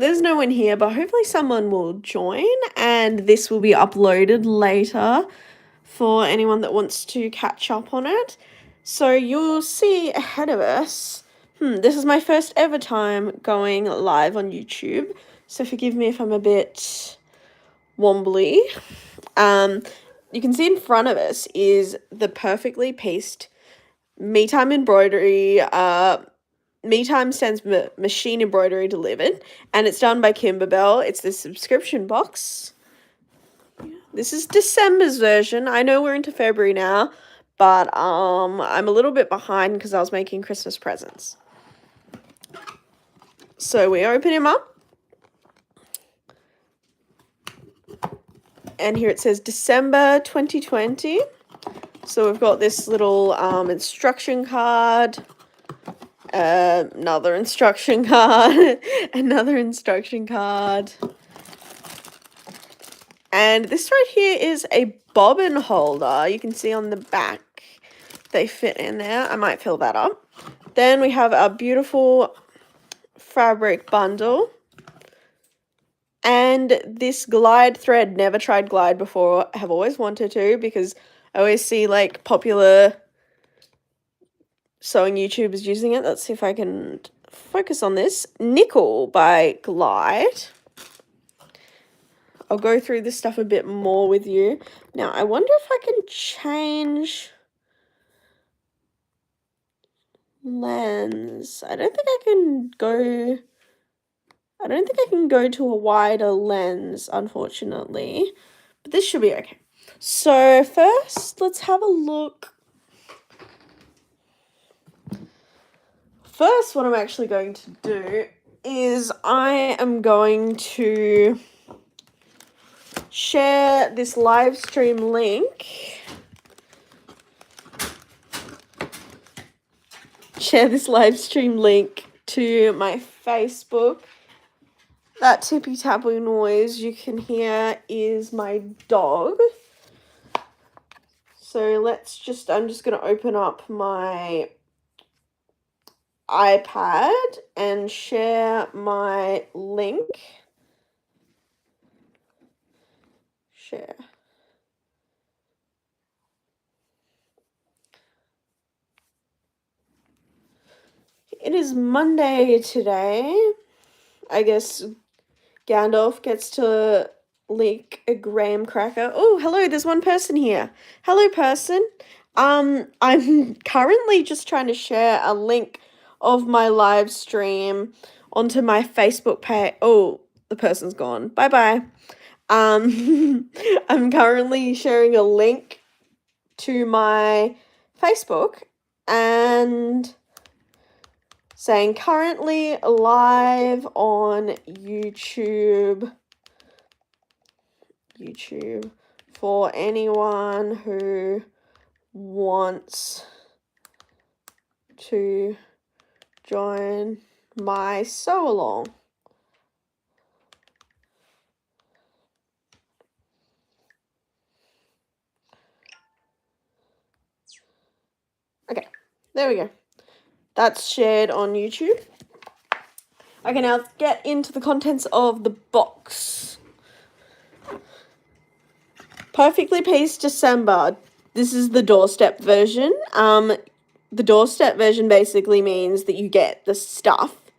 there's no one here, but hopefully someone will join and this will be uploaded later for anyone that wants to catch up on it. So you'll see ahead of us, this is my first ever time going live on YouTube, so forgive me if I'm a bit wobbly. You can see in front of us is the perfectly pieced Me Time embroidery, Me Time sends machine embroidery delivered, and it's done by Kimberbell. It's the subscription box. This is December's version. I know we're into February now, but I'm a little bit behind because I was making Christmas presents. So we open him up. And here it says December 2020. So we've got this little instruction card, another instruction card, another instruction card. And this right here is a bobbin holder. You can see on the back they fit in there. I might fill that up. Then we have our beautiful fabric bundle. And this glide thread, never tried glide before, I have always wanted to because I always see like popular sewing YouTubers using it. Let's see if I can focus on this. Nickel by Glide. I'll go through this stuff a bit more with you. Now, I wonder if I can change lens. I don't think I can go to a wider lens, unfortunately. But this should be okay. So first, let's have a look. First, what I'm actually going to do is I am going to share this live stream link. Share this live stream link to my Facebook. That tippy tappy noise you can hear is my dog. So I'm just going to open up my iPad and share my link. Share. It is Monday today. I guess Gandalf gets to lick a graham cracker. Oh, hello, there's one person here. Hello, person. I'm currently just trying to share a link of my live stream onto my Facebook page. Oh, the person's gone. Bye-bye. I'm currently sharing a link to my Facebook and saying currently live on YouTube for anyone who wants to join my sew along. Okay, there we go. That's shared on YouTube. Okay, now let's get into the contents of the box. Perfectly Pieced December. This is the doorstep version. The doorstep version basically means that you get the stuff.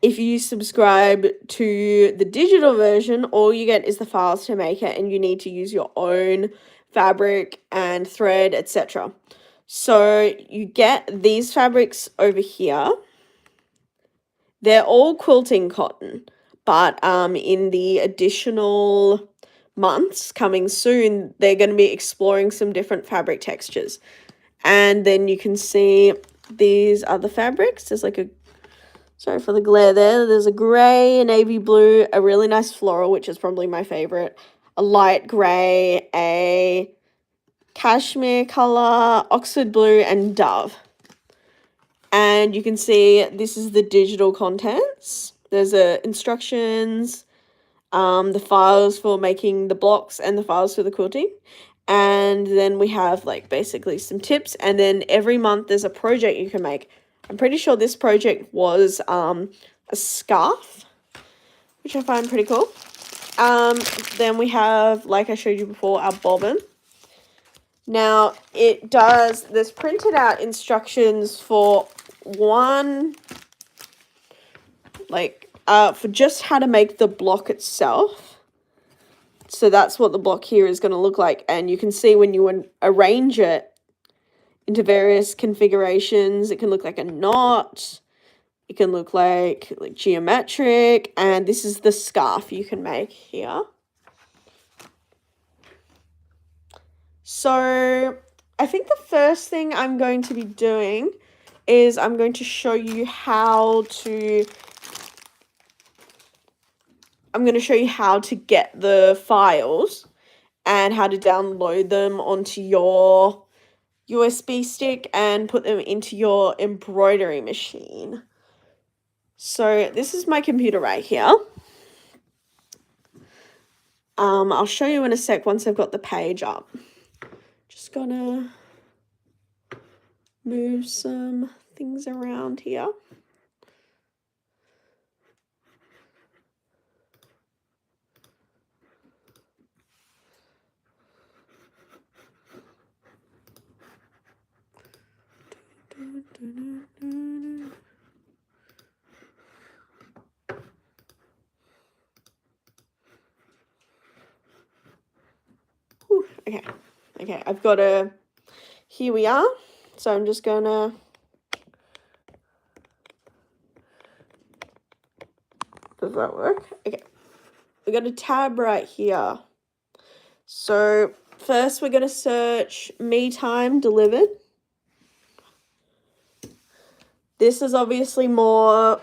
If you subscribe to the digital version, all you get is the files to make it, and you need to use your own fabric and thread, etc. So you get these fabrics over here. They're all quilting cotton, but in the additional months coming soon, they're going to be exploring some different fabric textures. And then you can see these other fabrics. There's like sorry for the glare there. There's a grey, a navy blue, a really nice floral, which is probably my favorite, a light grey, a cashmere color, Oxford blue, and dove. And you can see this is the digital contents. There's instructions, the files for making the blocks, and the files for the quilting. And then we have like basically some tips, and then every month there's a project you can make. I'm pretty sure this project was a scarf. which I find pretty cool. Then we have, like I showed you before, our bobbin. Now, there's printed out instructions for for just how to make the block itself. So that's what the block here is going to look like. And you can see when you arrange it into various configurations, it can look like a knot. It can look like geometric. And this is the scarf you can make here. So I think the first thing I'm going to be doing is I'm going to show you how to get the files and how to download them onto your USB stick and put them into your embroidery machine. So this is my computer right here. I'll show you in a sec once I've got the page up. Just gonna move some things around here. Whew, okay, I've got here we are. So I'm just gonna does that work? Okay. We got a tab right here. So first we're gonna search Me Time Delivered. This is obviously more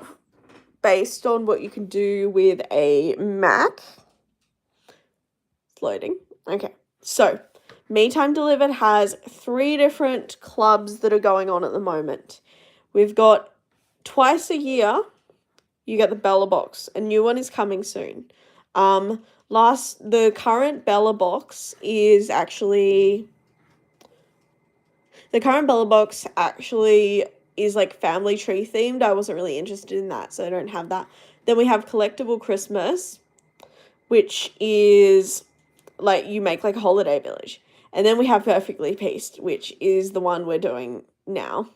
based on what you can do with a Mac. It's loading. Okay, so Me Time Delivered has 3 different clubs that are going on at the moment. We've got twice a year, you get the Bella Box. A new one is coming soon. The current Bella Box actually is like family tree themed. I wasn't really interested in that, so I don't have that. Then we have Collectible Christmas, which is like you make like a holiday village. And then we have Perfectly Pieced, which is the one we're doing now.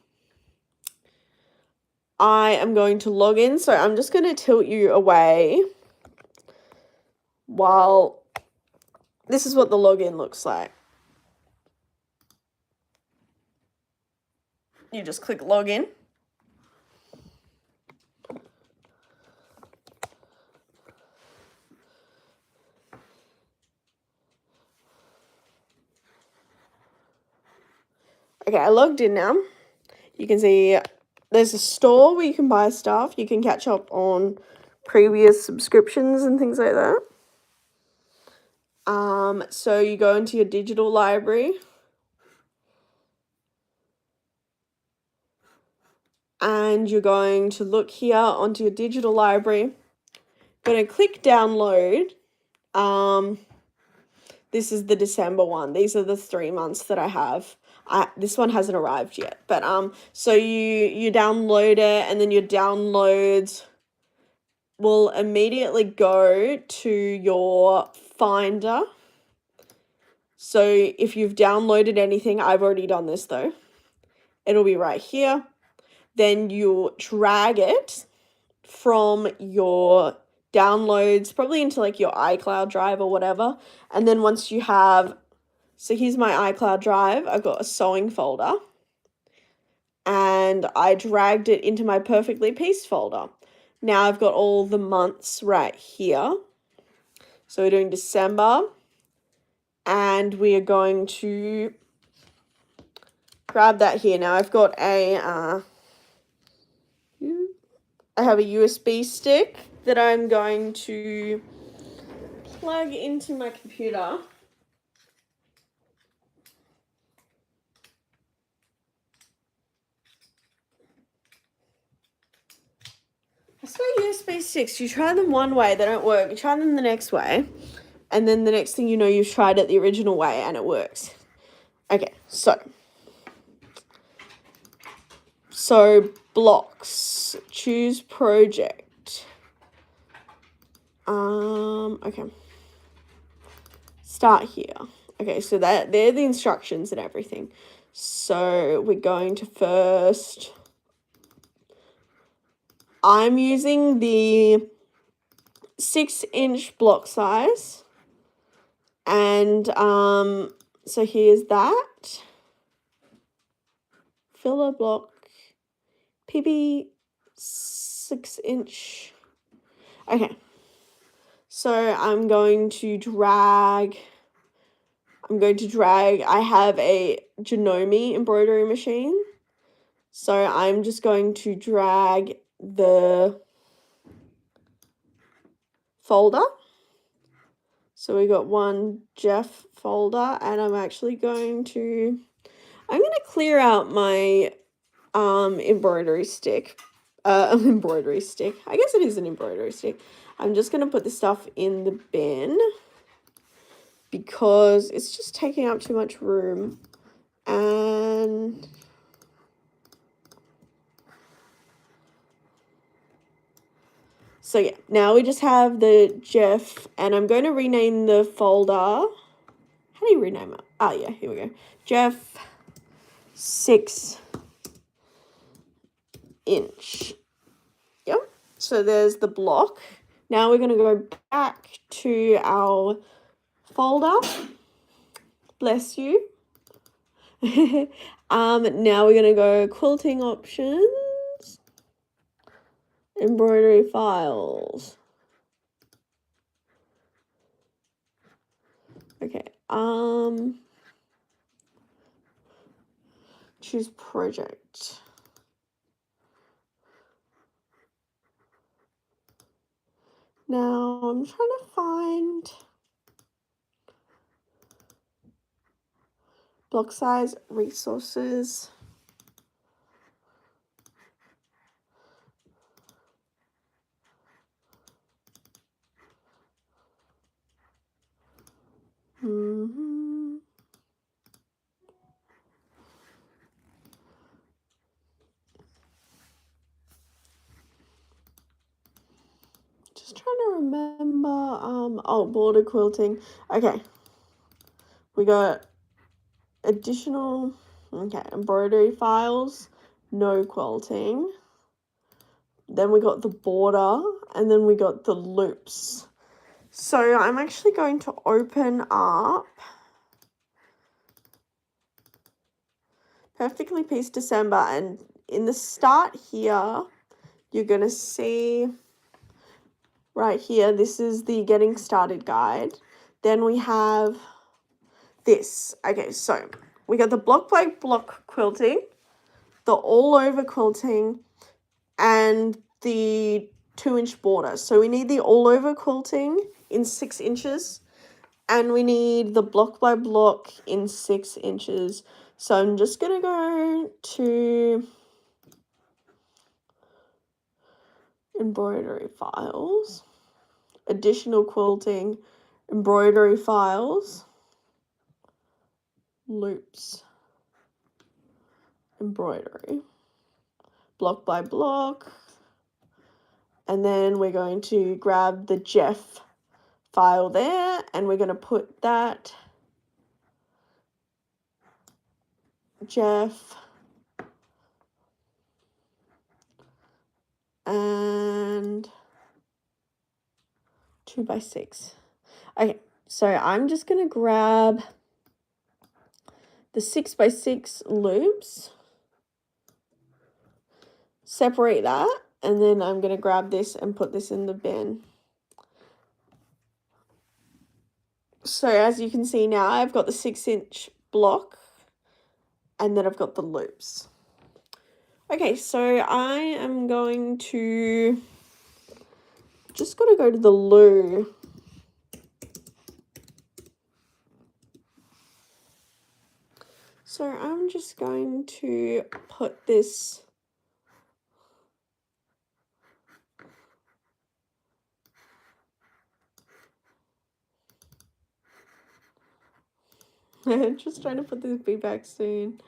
I am going to log in, so I'm just going to tilt you away while this is what the login looks like. You just click login. Okay, I logged in now. You can see there's a store where you can buy stuff. You can catch up on previous subscriptions and things like that. So you go into your digital library. And you're going to look here onto your digital library. Going to click download. This is the December one. These are the 3 months that I have. This one hasn't arrived yet, but so you download it, and then your downloads will immediately go to your Finder. So if you've downloaded anything, I've already done this though. It'll be right here. Then you drag it from your downloads, probably into like your iCloud drive or whatever. And then once you have, so here's my iCloud drive. I've got a sewing folder. And I dragged it into my Perfectly Pieced folder. Now I've got all the months right here. So we're doing December. And we are going to grab that here. Now I've got I have a USB stick that I'm going to plug into my computer. I swear USB sticks, you try them one way, they don't work. You try them the next way, and then the next thing you know, you've tried it the original way and it works. Okay, so blocks, choose project. Okay. Start here. Okay, so they're the instructions and everything. So we're going to first... I'm using the 6-inch block size. And so here's that. Filler block. PB 6-inch. Okay. So I'm going to drag... I have a Janome embroidery machine. So I'm just going to drag the folder. So we got one Jeff folder, and I'm going to clear out my embroidery stick. Embroidery stick. I guess it is an embroidery stick. I'm just going to put the stuff in the bin because it's just taking up too much room. And so yeah, now we just have the Jeff, and I'm going to rename the folder. How do you rename it? Ah, yeah, here we go. Jeff 6-inch. Yep. So there's the block. Now we're going to go back to our folder. Bless you. Now we're going to go quilting options. Embroidery files. Okay. Choose project. Now I'm trying to find block size, resources. Just trying to remember. Oh, border quilting. Okay. We got additional. Okay, embroidery files. No quilting. Then we got the border, and then we got the loops. So I'm actually going to open up Perfectly Pieced December, and in the start here, you're going to see right here, this is the Getting Started guide. Then we have this. Okay, so we got the block by block quilting, the all over quilting, and the 2-inch border. So we need the all over quilting in 6 inches, and we need the block by block in 6 inches. So I'm just going to go to embroidery files, additional quilting, embroidery files, loops, embroidery, block by block, and then we're going to grab the Jeff file there, and we're going to put that Jeff and 2x6. Okay, so I'm just going to grab the 6x6 loops, separate that, and then I'm going to grab this and put this in the bin. So as you can see now, I've got the 6-inch block, and then I've got the loops. Okay, so I am going to just got to go to the loo. So I'm just going to put this just trying to put this bee back soon.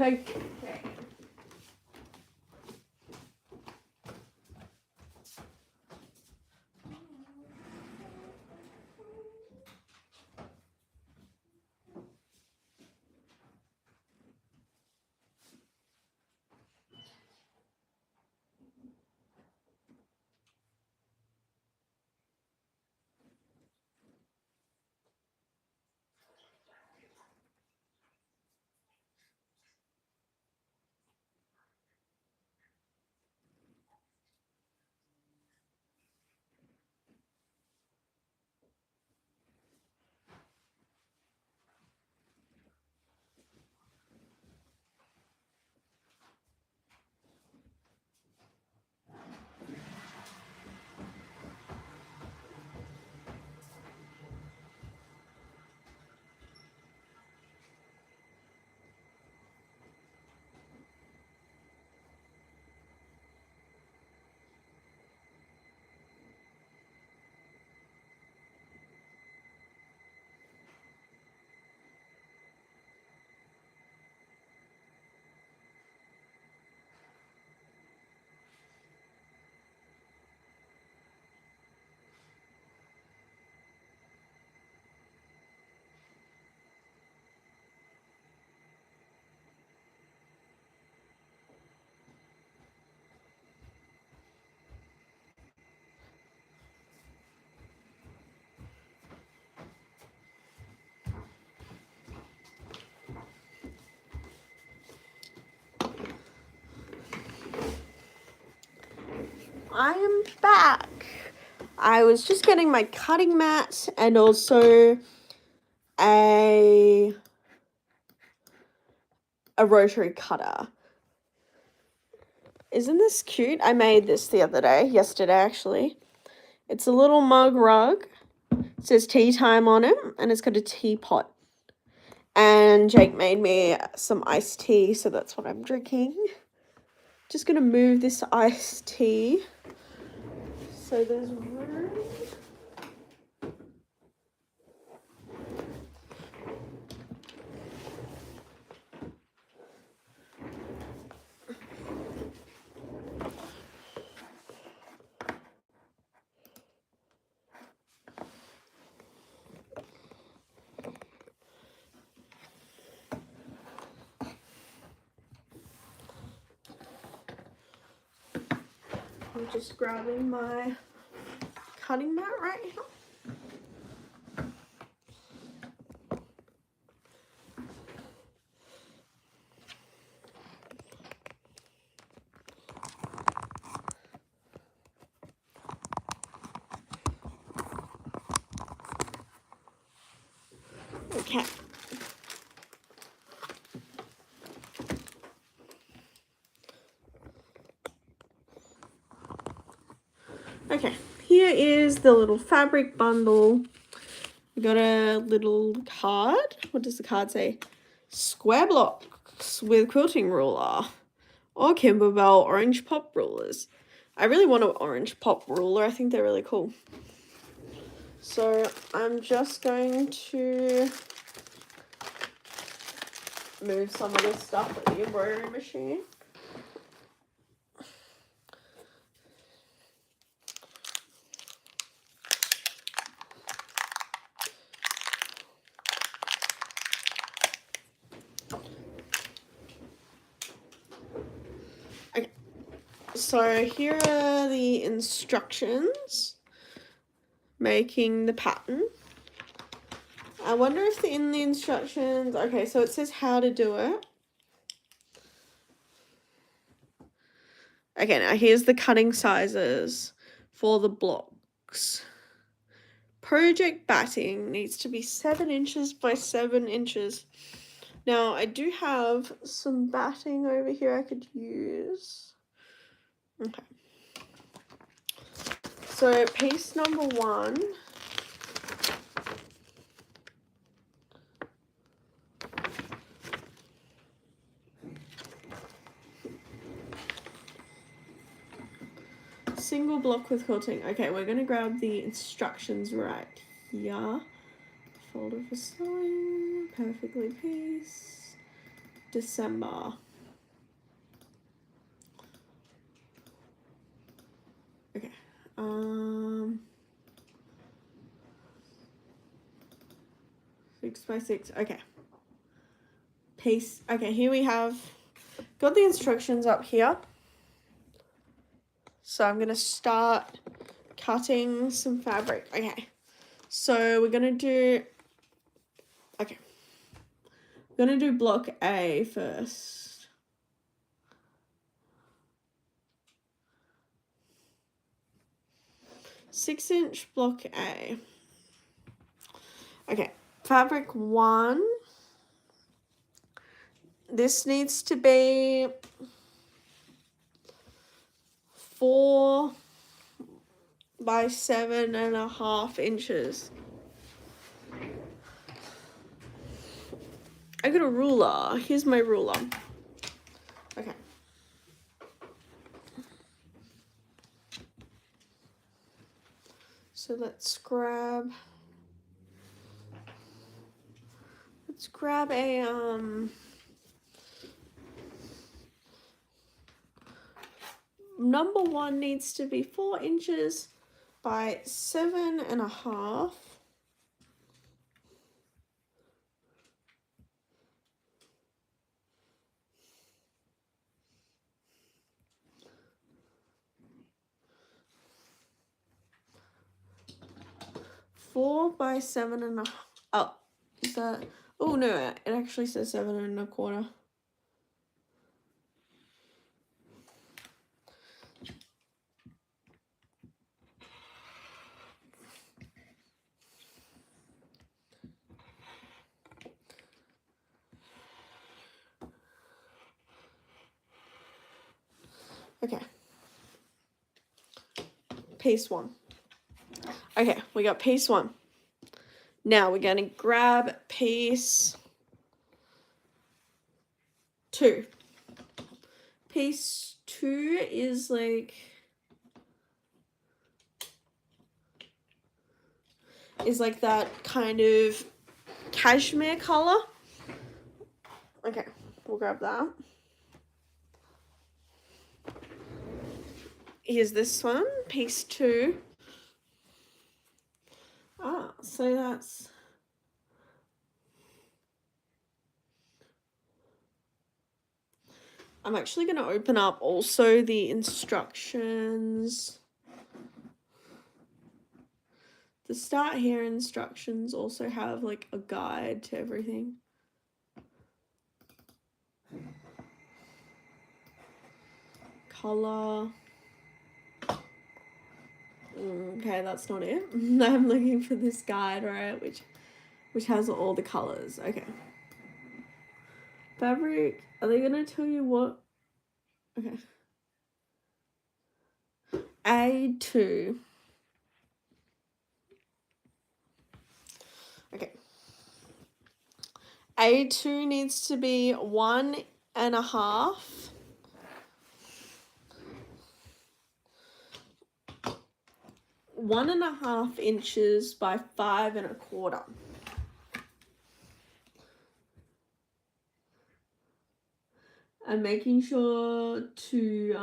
Okay. I am back. I was just getting my cutting mat and also a rotary cutter. Isn't this cute? I made this the other day, yesterday actually. It's a little mug rug. It says tea time on it and it's got a teapot. And Jake made me some iced tea, so that's what I'm drinking. Just gonna move this iced tea so there's room. I'm just grabbing my cutting mat right here. Okay. Okay, here is the little fabric bundle. We got a little card. What does the card say? Square blocks with quilting ruler or Kimberbell orange pop rulers. I really want an orange pop ruler. I think they're really cool. So I'm just going to move some of this stuff at the embroidery machine. Okay. So here are the instructions making the pattern. I wonder if in the instructions, okay, so it says how to do it. Okay, now here's the cutting sizes for the blocks. Project batting needs to be 7 inches by 7 inches. Now, I do have some batting over here I could use. Okay. So, piece number 1. Single block with quilting. Okay, we're going to grab the instructions right here. Folder for sewing, perfectly pieced. December. Okay. 6x6. Okay. Piece. Okay, here we have got the instructions up here. So I'm gonna start cutting some fabric. Okay. So we're gonna do. Okay. We're gonna do block A first. Six-inch block A. Okay, fabric 1. This needs to be 4 by 7.5 inches. I got a ruler. Here's my ruler. Okay. So let's grab a number 1 needs to be 4 inches by 7.5. Four by 7.5. Oh, is that? Oh no, it actually says 7.25. Okay. Piece 1. Okay, we got piece 1. Now we're gonna grab piece 2. Piece 2 is like that kind of cashmere color. Okay, we'll grab that. Here's this one, piece 2. So that's I'm actually going to open up also the instructions. The start here instructions also have like a guide to everything. Color. Okay, that's not it. I'm looking for this guide, right, which has all the colors. Okay. Fabric. Are they gonna tell you what? Okay. A2. Okay. A2 needs to be 1.5. 1.5 inches by 5.25. I'm making sure to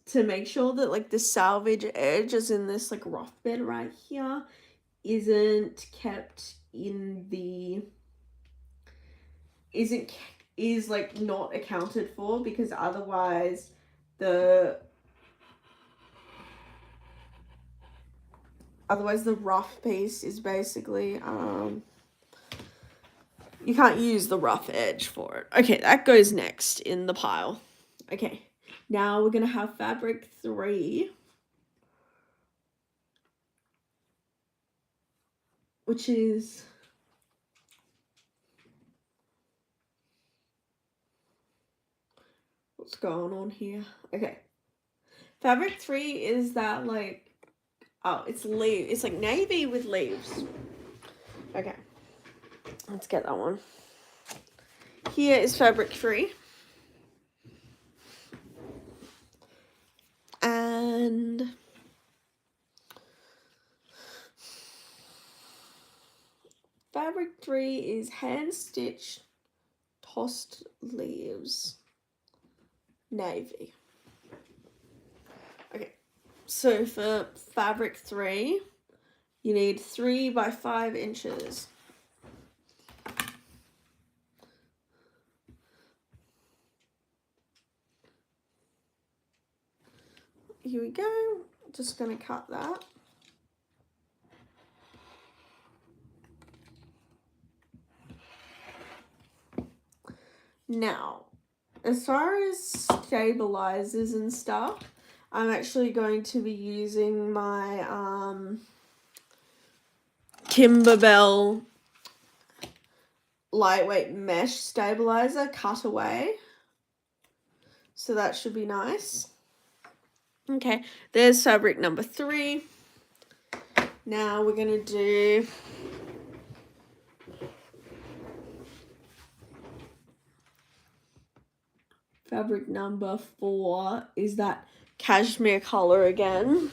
to make sure that like the selvage edge, as in this like rough bed right here, is like not accounted for, because otherwise the rough piece is basically you can't use the rough edge for it. Okay, that goes next in the pile. Okay, now we're gonna have fabric 3, which is what's going on here. Okay, fabric 3 is that like, oh, it's leaf. It's like navy with leaves. Okay, let's get that one. Here is fabric 3. And 3 is hand stitched tossed leaves navy. Okay, so for fabric 3, you need 3 by 5 inches. Here we go. Just going to cut that. Now, as far as stabilizers and stuff, I'm actually going to be using my Kimberbell lightweight mesh stabilizer cutaway. So that should be nice. Okay, there's fabric number 3. Now we're going to do fabric number 4 is that cashmere color again.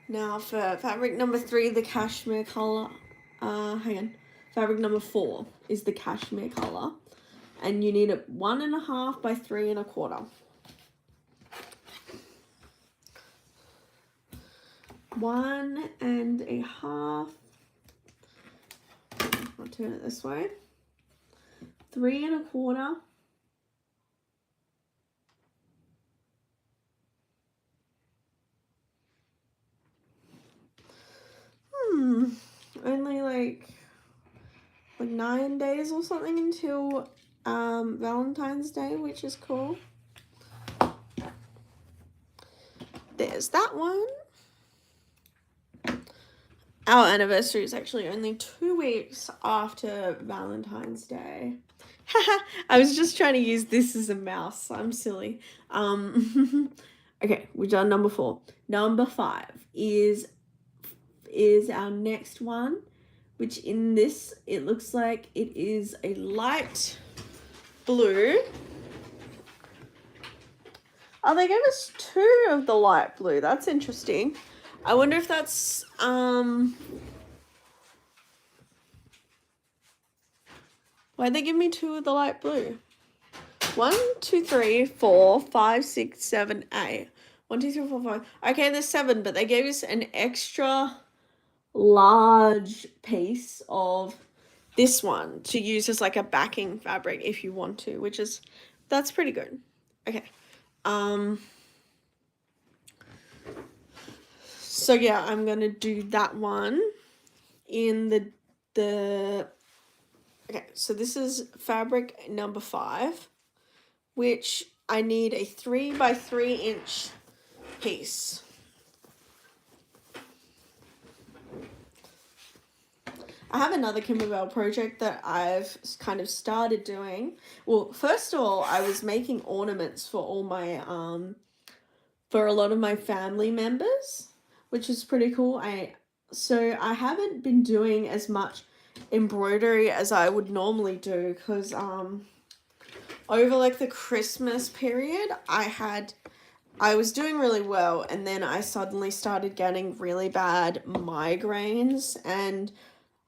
Now for fabric number 3, the cashmere color, fabric number 4 is the cashmere color, and you need it 1.5 by 3 1/4. 1.5. I'll turn it this way. 3 1/4. Only like 9 days or something until Valentine's Day, which is cool. There's that one. Our anniversary is actually only 2 weeks after Valentine's Day. I was just trying to use this as a mouse. I'm silly. Okay, we've done number 4. Number 5 is our next one, which in this, it looks like it is a light blue. Oh, they gave us 2 of the light blue. That's interesting. I wonder if that's, why'd they give me 2 of the light blue? 1, 2, 3, 4, 5, 6, 7, 8. 1, 2, 3, 4, 5. Okay, there's 7, but they gave us an extra large piece of this one to use as like a backing fabric if you want to, that's pretty good. Okay. So yeah, I'm gonna do that one in the okay, so this is fabric number 5, which I need a 3 by 3 inch piece. I have another Kimberbell project that I've kind of started doing. Well, first of all, I was making ornaments for all my for a lot of my family members, which is pretty cool. So I haven't been doing as much embroidery as I would normally do because over like the Christmas period, I was doing really well, and then I suddenly started getting really bad migraines, and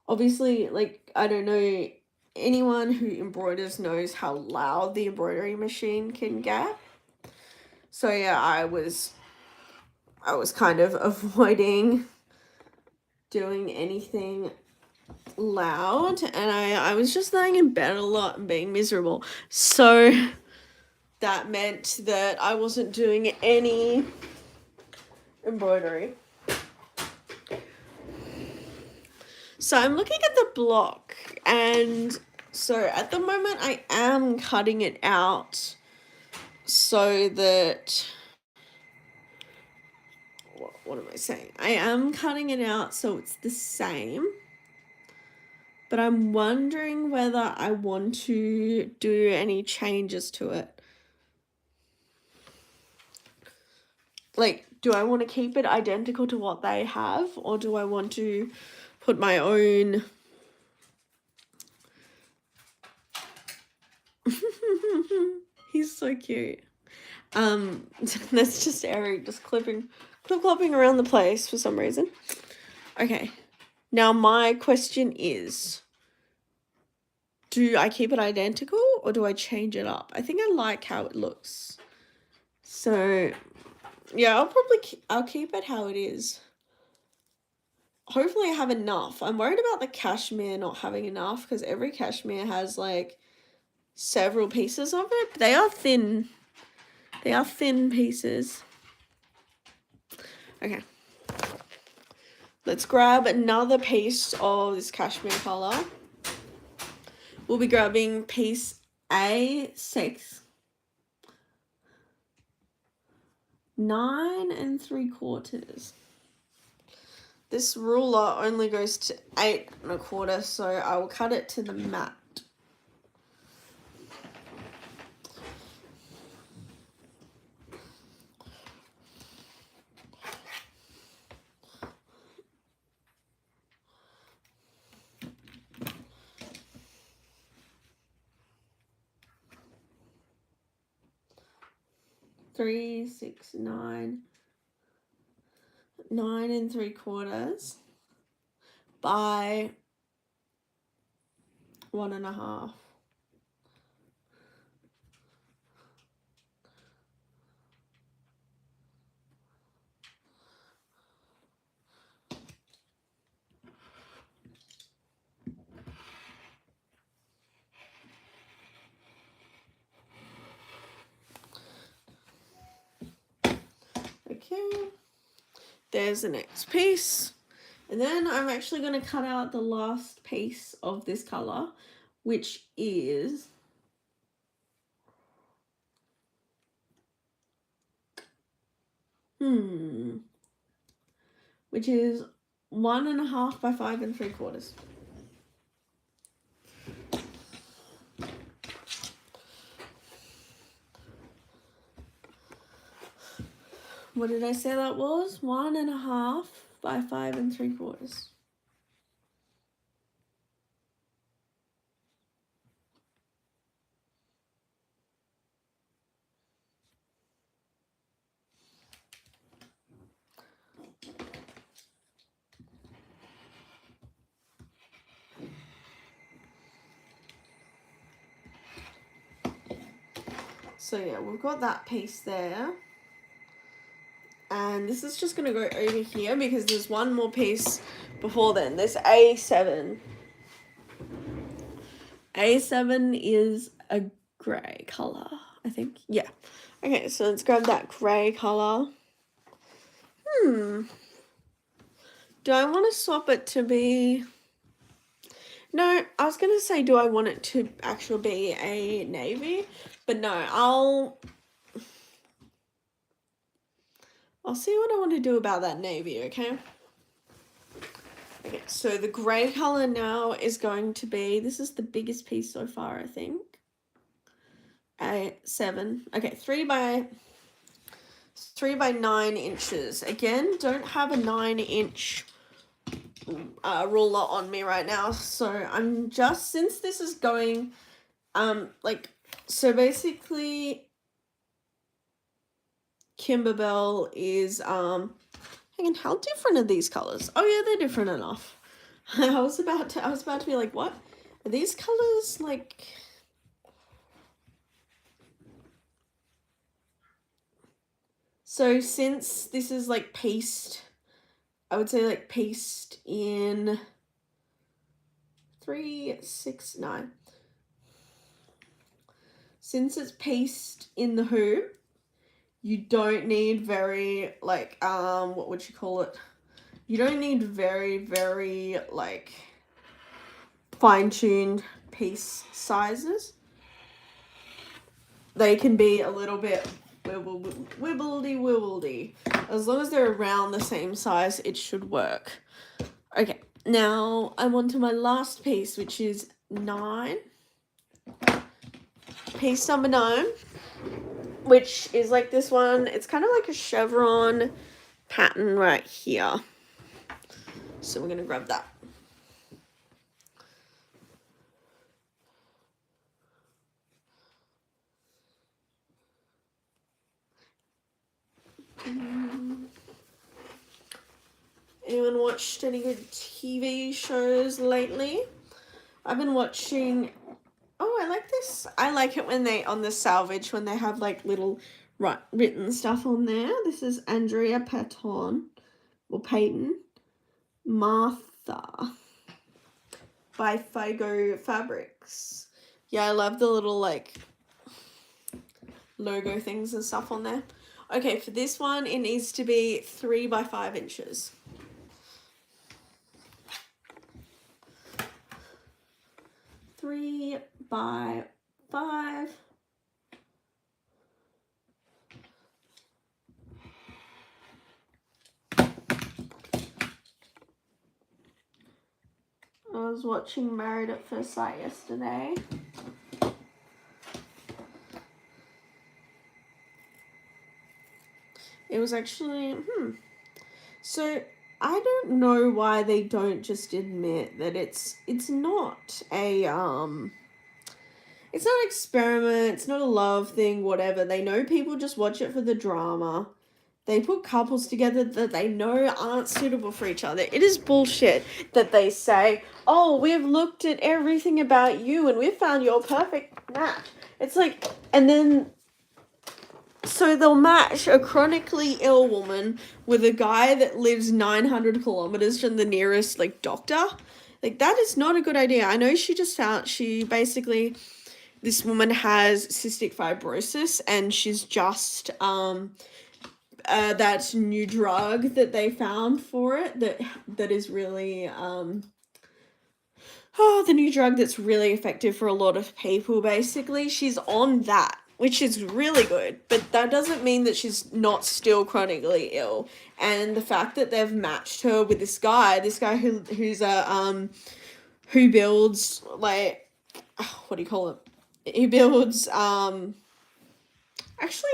obviously, like, I don't know, anyone who embroiders knows how loud the embroidery machine can get. So yeah, I was kind of avoiding doing anything loud, and I was just laying in bed a lot and being miserable. So that meant that I wasn't doing any embroidery. So I'm looking at the block, and so at the moment I am cutting it out so that, what am I saying? I am cutting it out so it's the same, but I'm wondering whether I want to do any changes to it. Like, do I want to keep it identical to what they have, or do I want to put my own He's so cute. That's just Eric just clipping around the place for some reason. Okay. Now my question is, do I keep it identical or do I change it up? I think I like how it looks. So, yeah, I'll keep it how it is. Hopefully I have enough. I'm worried about the cashmere not having enough because every cashmere has like several pieces of it. But they are thin. They are thin pieces. Okay. Let's grab another piece of this cashmere color. We'll be grabbing piece A6. 9 3/4. This ruler only goes to 8 1/4, so I will cut it to the mat. Three, 6, 9, 9 3/4 by 1 1/2. Okay, there's the next piece. And then I'm actually going to cut out the last piece of this color, which is which is 1 1/2 by 5 3/4. What did I say that was? 1 1/2 by 5 3/4. So yeah, we've got that piece there. And this is just going to go over here because there's one more piece before then. There's A7. A7 is a grey colour, I think. Yeah. Okay, so let's grab that grey colour. Do I want to swap it to be... No, I was going to say, do I want it to actually be a navy? But no, I'll see what I want to do about that navy, okay? Okay, so the grey colour now is going to be... This is the biggest piece so far, I think. A7. Okay, 3 by 9 inches. Again, don't have a 9-inch ruler on me right now, so I'm just, since this is going so basically Kimberbell is hang on, how different are these colors? Oh yeah, they're different enough. I was about to be like, what are these colors like? So since this is like paste, I would say like paste in 3, 6, 9. Since it's paste in the hoop, you don't need very like what would you call it? You don't need very, very like fine-tuned piece sizes. They can be a little bit wibbledy. As long as they're around the same size, it should work. Okay, now I'm on to my last piece, which is 9. Piece number 9, which is like this one. It's kind of like a chevron pattern right here. So we're going to grab that. Anyone watched any good TV shows lately? I've been watching. Oh, I like this. I like it when they, on the Salvage, when they have like little written stuff on there. This is Andrea Patton, or Peyton. Martha by Figo Fabrics. Yeah, I love the little like logo things and stuff on there. Okay, for this one, it needs to be 3 by 5 inches. 3 by 5. I was watching Married at First Sight yesterday. It was actually, So I don't know why they don't just admit that it's not a it's not an experiment, it's not a love thing, whatever. They know people just watch it for the drama. They put couples together that they know aren't suitable for each other. It is bullshit that they say, oh, we've looked at everything about you and we've found your perfect match. It's like, and then, so they'll match a chronically ill woman with a guy that lives 900 kilometers from the nearest, like, doctor. Like, that is not a good idea. I know she basically, this woman has cystic fibrosis and she's just, that new drug that they found for it that is really the new drug that's really effective for a lot of people. Basically, she's on that, which is really good, but that doesn't mean that she's not still chronically ill. And the fact that they've matched her with this guy who's a who builds, like, what do you call it? He builds actually,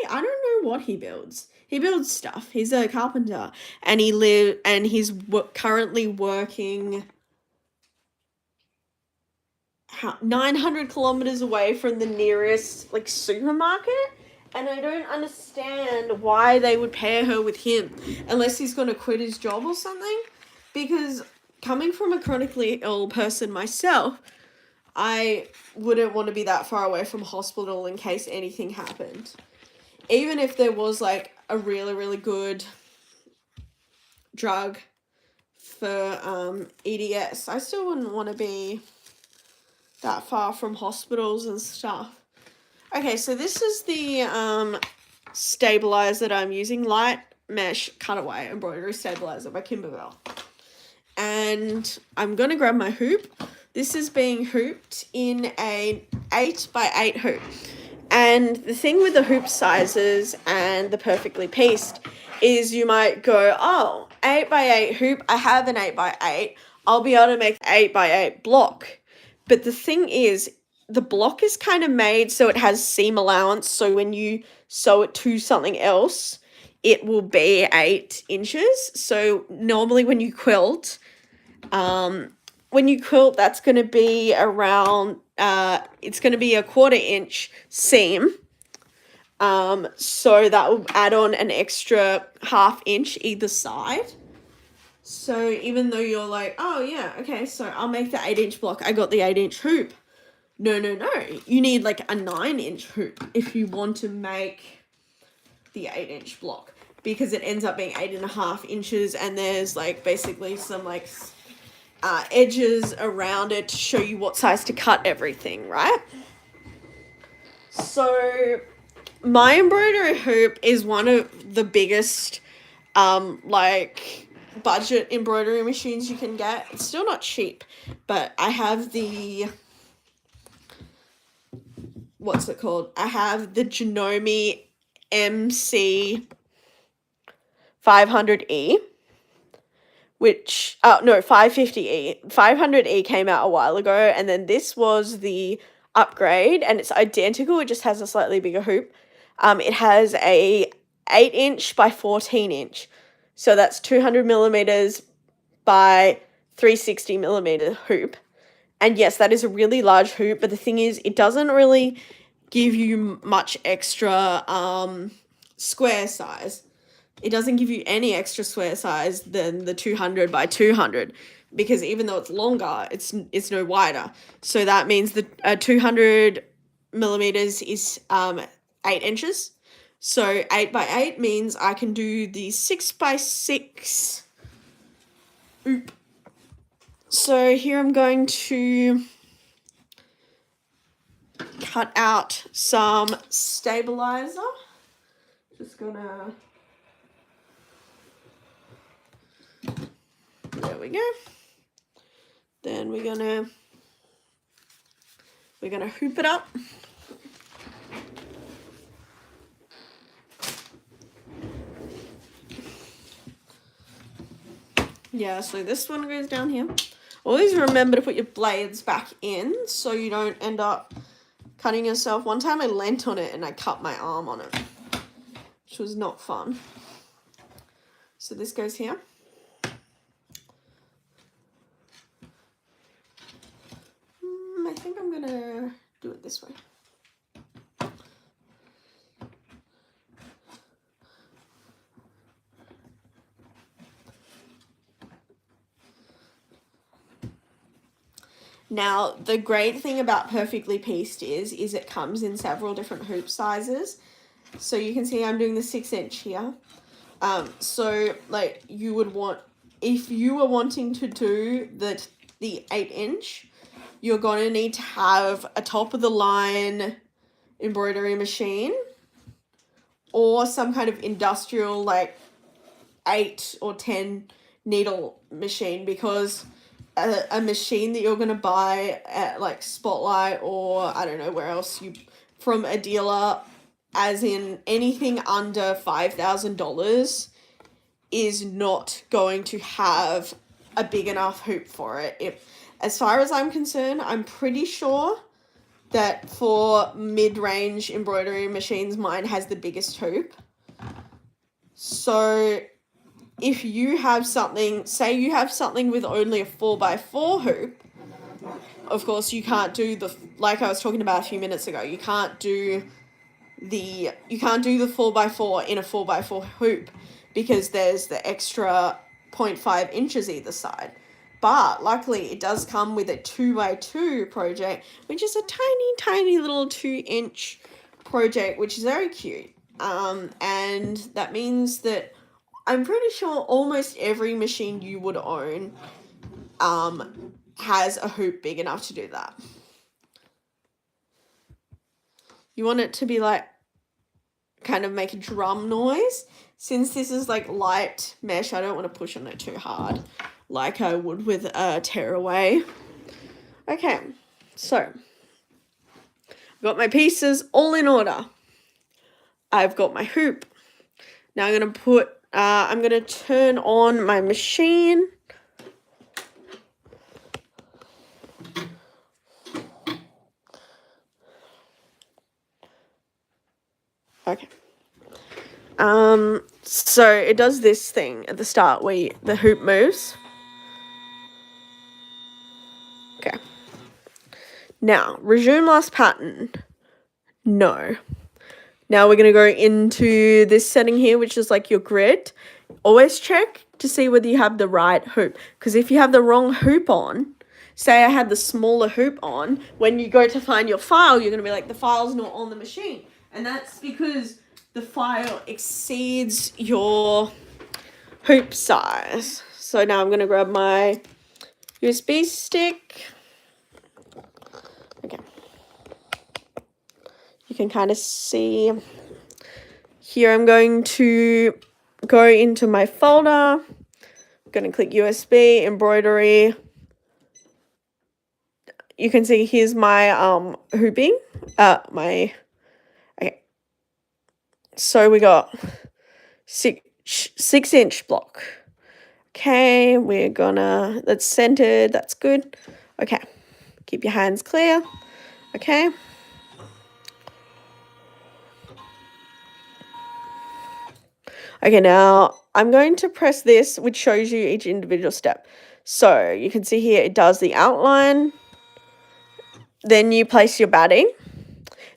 I don't know what he builds. He builds stuff. He's a carpenter, and he's currently working 900 kilometers away from the nearest, like, supermarket. And I don't understand why they would pair her with him unless he's going to quit his job or something. Because coming from a chronically ill person myself, I wouldn't want to be that far away from hospital in case anything happened. Even if there was, like, a really, really good drug for EDS, I still wouldn't want to be that far from hospitals and stuff. Okay, so this is the stabilizer that I'm using, Light Mesh Cutaway Embroidery Stabilizer by Kimberbell. And I'm going to grab my hoop. This is being hooped in a 8 by 8 hoop. And the thing with the hoop sizes and the perfectly pieced is you might go, oh, 8 by 8 hoop, I have an 8 by 8, I'll be able to make 8 by 8 block. But the thing is, the block is kind of made so it has seam allowance, so when you sew it to something else, it will be 8 inches. So normally when you quilt, that's going to be around, it's going to be a 1/4 inch seam. So that will add on an extra 1/2 inch either side. So even though you're like, oh yeah, okay, so I'll make the 8 inch block, I got the 8 inch hoop. No. You need like a 9 inch hoop if you want to make the 8 inch block, because it ends up being 8.5 inches, and there's like basically some like edges around it to show you what size to cut everything, right? So my embroidery hoop is one of the biggest like budget embroidery machines you can get. It's still not cheap, but I have the, what's it called? I have the Janome MC 500E, which, 550E. 500E came out a while ago, and then this was the upgrade, and it's identical, it just has a slightly bigger hoop. It has a 8 inch by 14 inch. So that's 200 millimeters by 360 millimeter hoop. And yes, that is a really large hoop, but the thing is, it doesn't really give you much extra square size. it doesn't give you any extra square size than the 200 by 200, because even though it's longer, it's no wider. So that means the 200 millimeters is 8 inches. So 8 by 8 means I can do the 6 by 6 hoop. So here I'm going to cut out some stabilizer. Just gonna, there we go. Then we're gonna hoop it up. Yeah, so this one goes down here. Always remember to put your blades back in so you don't end up cutting yourself. One time I leant on it and I cut my arm on it, which was not fun. So this goes here. I think I'm gonna do it this way. Now, the great thing about Perfectly Pieced is it comes in several different hoop sizes. So you can see I'm doing the 6 inch here. So like you would want, if you were wanting to do the 8 inch, you're going to need to have a top of the line embroidery machine or some kind of industrial like 8 or 10 needle machine, because a machine that you're going to buy at like Spotlight or I don't know where else from a dealer, as in anything under $5,000, is not going to have a big enough hoop for it. As far as I'm concerned, I'm pretty sure that for mid-range embroidery machines, mine has the biggest hoop. So if you have something, say you have something with only a 4x4 hoop, of course you can't do like I was talking about a few minutes ago, you can't do the 4x4 in a 4x4 hoop because there's the extra 0.5 inches either side. But luckily it does come with a 2x2 project, which is a tiny little 2-inch project, which is very cute. And that means that I'm pretty sure almost every machine you would own has a hoop big enough to do that. You want it to be like, kind of make a drum noise. Since this is like light mesh, I don't want to push on it too hard like I would with a tearaway. Okay, so I've got my pieces all in order. I've got my hoop. Now I'm going to turn on my machine. Okay. So it does this thing at the start where the hoop moves. Okay. Now, resume last pattern. No. Now we're going to go into this setting here, which is like your grid. Always check to see whether you have the right hoop. Because if you have the wrong hoop on, say I had the smaller hoop on, when you go to find your file, you're going to be like, the file's not on the machine. And that's because the file exceeds your hoop size. So now I'm going to grab my USB stick. Okay. You can kind of see here. I'm going to go into my folder. I'm going to click USB, embroidery. You can see here's my hooping. Okay. So we got 6-inch block. Okay, that's centered, that's good. Okay, keep your hands clear. Okay. Okay, now I'm going to press this, which shows you each individual step. So you can see here, it does the outline. Then you place your batting.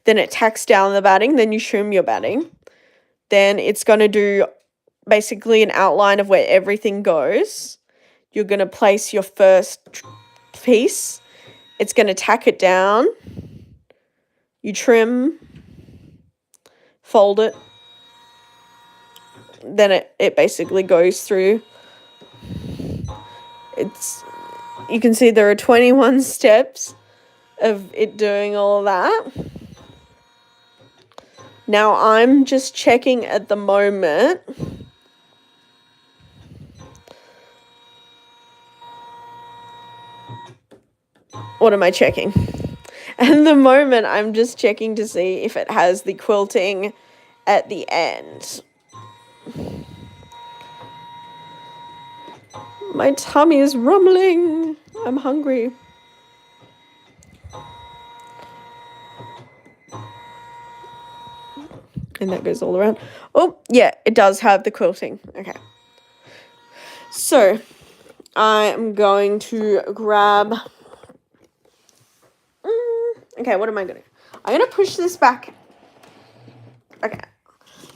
Then it tacks down the batting. Then you trim your batting. Then it's going to do basically an outline of where everything goes. You're going to place your first piece. It's going to tack it down. You trim, fold it. Then it basically goes through. You can see there are 21 steps of it doing all of that. Now I'm just checking at the moment. What am I checking? At the moment, I'm just checking to see if it has the quilting at the end. My tummy is rumbling. I'm hungry. And that goes all around. Oh, yeah, it does have the quilting. Okay. So, I am going to grab... Okay, what am I going to do? I'm going to push this back. Okay.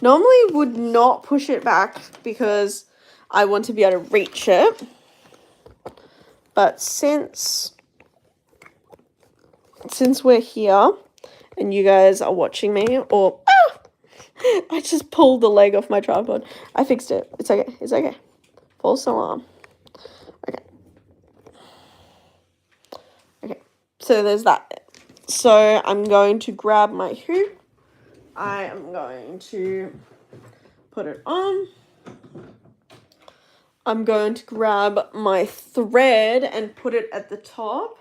Normally would not push it back because I want to be able to reach it. But since we're here and you guys are watching me, or... I just pulled the leg off my tripod. I fixed it. It's okay. It's okay. False alarm. Okay. Okay. So there's that. So I'm going to grab my hoop. I am going to put it on. I'm going to grab my thread and put it at the top.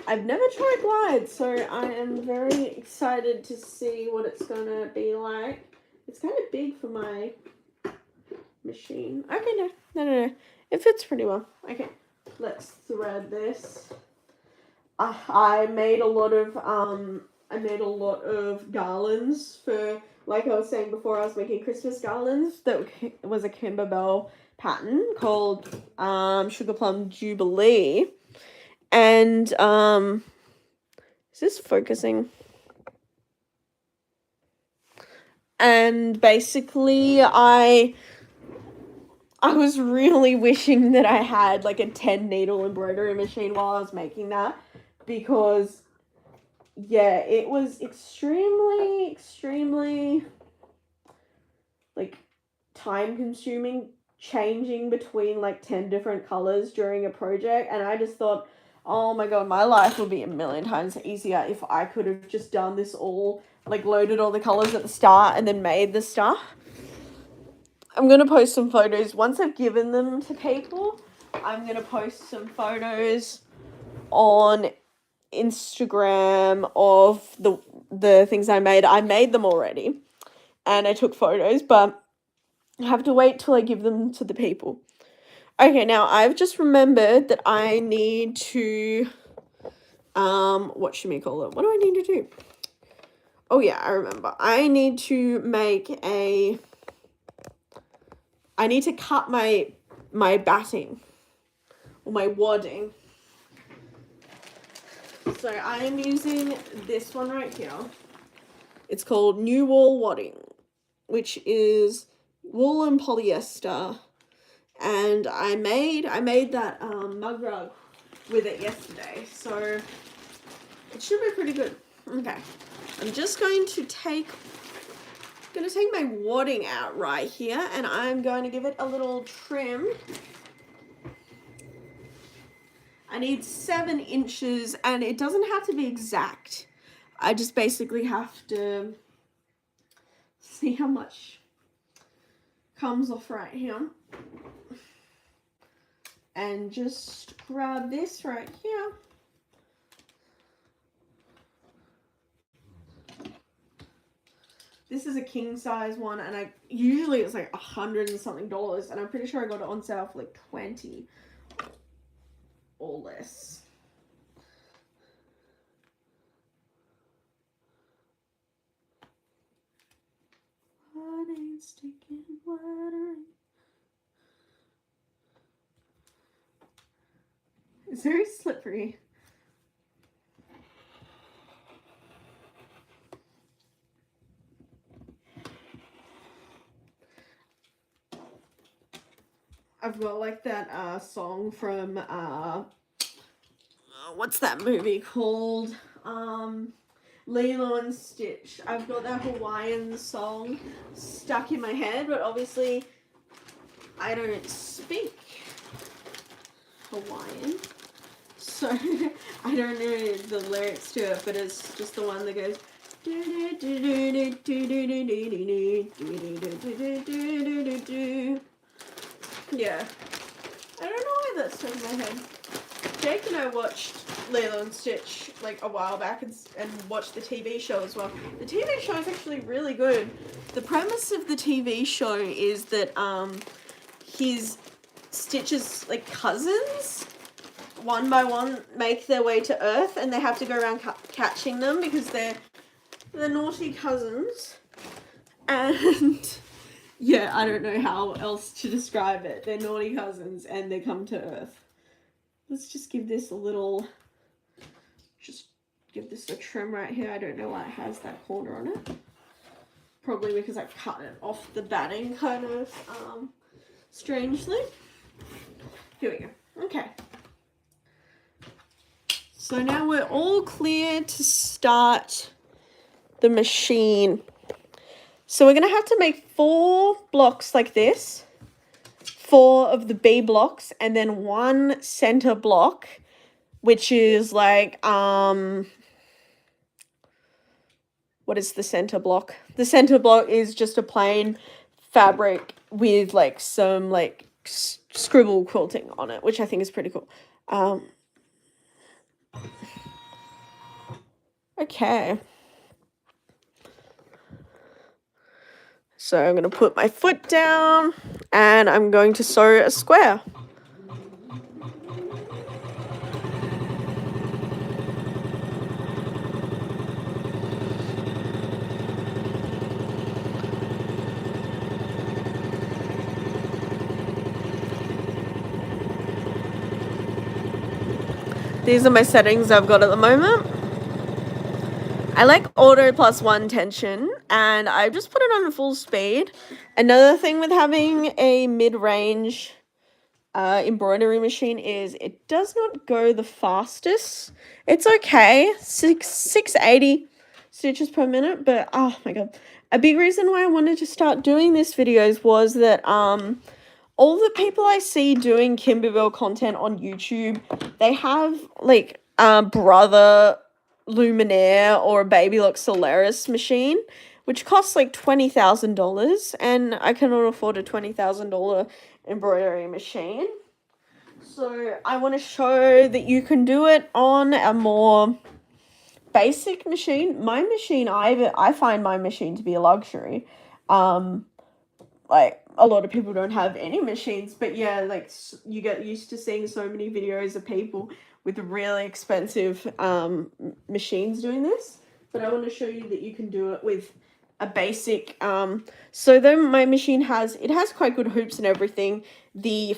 I've never tried glides, so I am very excited to see what it's going to be like. It's kind of big for my machine. Okay, no. It fits pretty well. Okay, let's thread this. I made a lot of garlands for, like I was saying before, I was making Christmas garlands. That was a Kimberbell pattern called Sugar Plum Jubilee. And is this focusing? And basically I was really wishing that I had like a 10 needle embroidery machine while I was making that, because yeah, it was extremely like time consuming, changing between like 10 different colors during a project. And I just thought, oh my god, my life would be a million times easier if I could have just done this all, like loaded all the colors at the start and then made the stuff. I'm going to post some photos. Once I've given them to people, I'm going to post some photos on Instagram of the things I made. I made them already and I took photos, but I have to wait till I give them to the people. Okay, now I've just remembered that I need to, what should we call it? What do I need to do? Oh yeah, I remember. I need to cut my batting or my wadding. So I am using this one right here. It's called New Wool Wadding, which is wool and polyester. And I made that mug rug with it yesterday, so it should be pretty good. Okay, I'm just going to take my wadding out right here, and I'm going to give it a little trim. I need 7 inches, and it doesn't have to be exact. I just basically have to see how much comes off right here. And just grab this right here. This is a king size one, and usually it's like $100 and something, and I'm pretty sure I got it on sale for like 20 or less. What ain't sticking, what ain't... It's very slippery. I've got like that song from what's that movie called? Lilo and Stitch. I've got that Hawaiian song stuck in my head, but obviously I don't speak Hawaiian, so I don't know the lyrics to it, but it's just the one that goes. Yeah, I don't know why that's stuck in my head. Jake and I watched Lilo and Stitch like a while back and watched the TV show as well. The TV show is actually really good. The premise of the TV show is that his Stitch's like cousins, one by one, make their way to Earth, and they have to go around catching them because they're naughty cousins. And yeah, I don't know how else to describe it. They're naughty cousins and they come to Earth. Let's just give this a little, just give this a trim right here. I don't know why it has that corner on it. Probably because I cut it off the batting kind of strangely. Here we go. Okay. So now we're all clear to start the machine. So we're going to have to make 4 blocks like this. 4 of the B blocks, and then 1 center block, which is like, what is the center block? The center block is just a plain fabric with like some like scribble quilting on it, which I think is pretty cool. Okay. So I'm going to put my foot down and I'm going to sew a square. These are my settings I've got at the moment. I like auto +1 tension, and I just put it on full speed. Another thing with having a mid-range embroidery machine is it does not go the fastest. It's okay, 680 stitches per minute, but oh my god. A big reason why I wanted to start doing this videos was that all the people I see doing Kimberville content on YouTube, they have like Brother Luminaire or a Babylock Solaris machine, which costs like $20,000, and I cannot afford a $20,000 embroidery machine. So I want to show that you can do it on a more basic machine. My machine, I find my machine to be a luxury. Like a lot of people don't have any machines, but yeah, like you get used to seeing so many videos of people with really expensive machines doing this, but I want to show you that you can do it with a basic so then my machine has quite good hoops and everything. The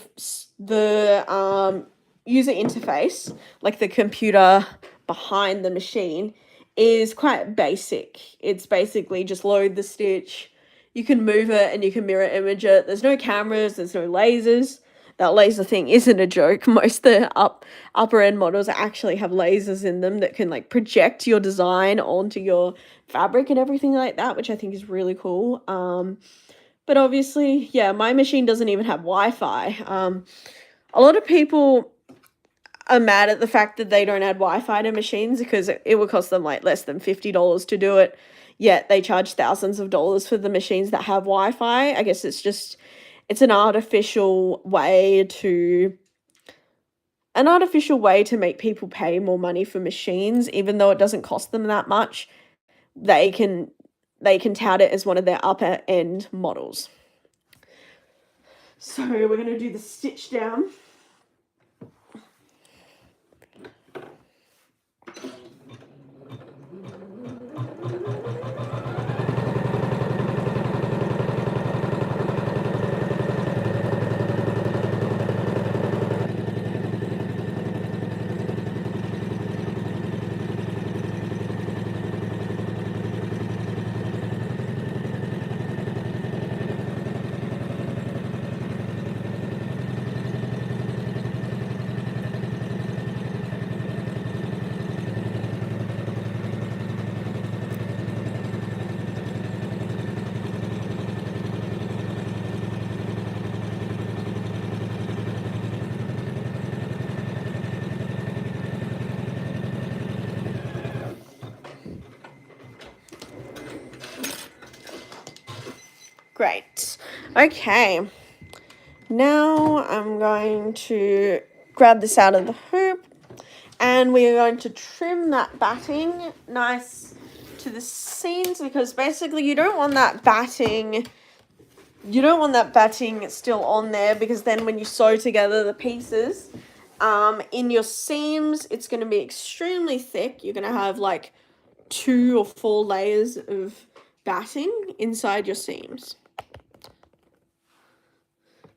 user interface, like the computer behind the machine, is quite basic. It's basically just load the stitch, you can move it and you can mirror image it. There's no cameras, there's no lasers. That laser thing isn't a joke. Most of the upper end models actually have lasers in them that can like project your design onto your fabric and everything like that, which I think is really cool. But obviously, yeah, my machine doesn't even have Wi-Fi. A lot of people are mad at the fact that they don't add Wi-Fi to machines because it would cost them like less than $50 to do it. Yet they charge thousands of dollars for the machines that have Wi-Fi. I guess it's an artificial way to make people pay more money for machines, even though it doesn't cost them that much. They can tout it as one of their upper end models. So we're going to do the stitch down. Great. Okay. Now I'm going to grab this out of the hoop and we are going to trim that batting nice to the seams, because basically you don't want that batting still on there, because then when you sew together the pieces in your seams, it's going to be extremely thick. You're going to have like 2 or 4 layers of batting inside your seams.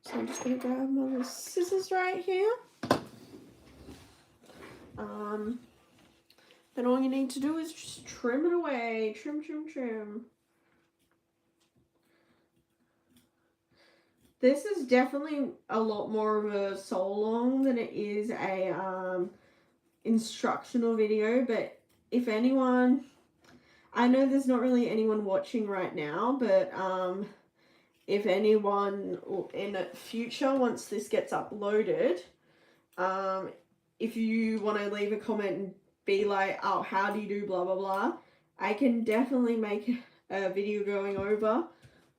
So I'm just going to grab my little scissors right here. Then all you need to do is just trim it away. Trim, trim, trim. This is definitely a lot more of a sew along than it is a instructional video, but if anyone, I know there's not really anyone watching right now, but if anyone in the future, once this gets uploaded, if you want to leave a comment and be like, oh, how do you do blah blah blah, I can definitely make a video going over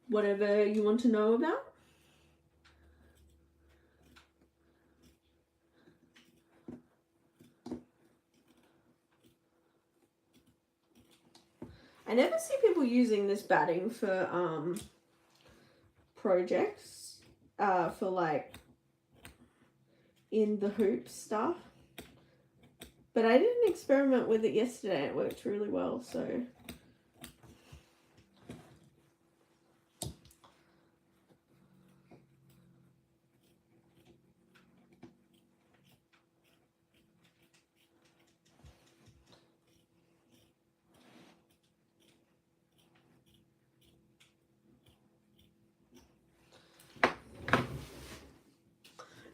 whatever you want to know about. I never see people using this batting for projects, for like in the hoop stuff. But I did an experiment with it yesterday. It worked really well, so.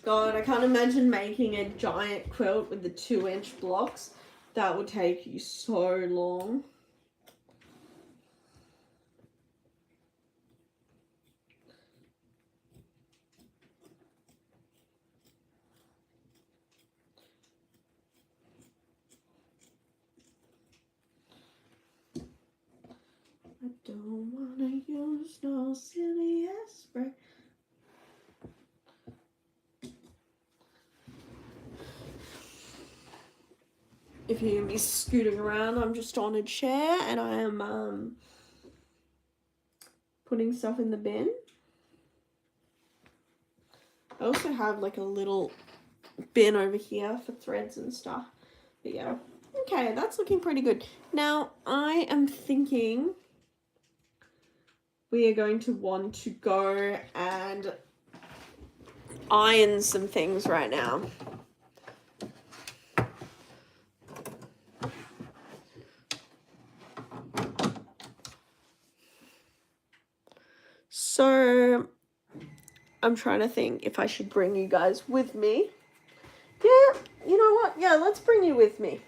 God, I can't imagine making a giant quilt with the 2-inch blocks. That would take you so long. I don't wanna use no silly spray. If you hear me scooting around, I'm just on a chair and I am putting stuff in the bin. I also have like a little bin over here for threads and stuff. But yeah, okay, that's looking pretty good. Now I am thinking we are going to want to go and iron some things right now. So I'm trying to think if I should bring you guys with me. Yeah, you know what? Yeah, let's bring you with me.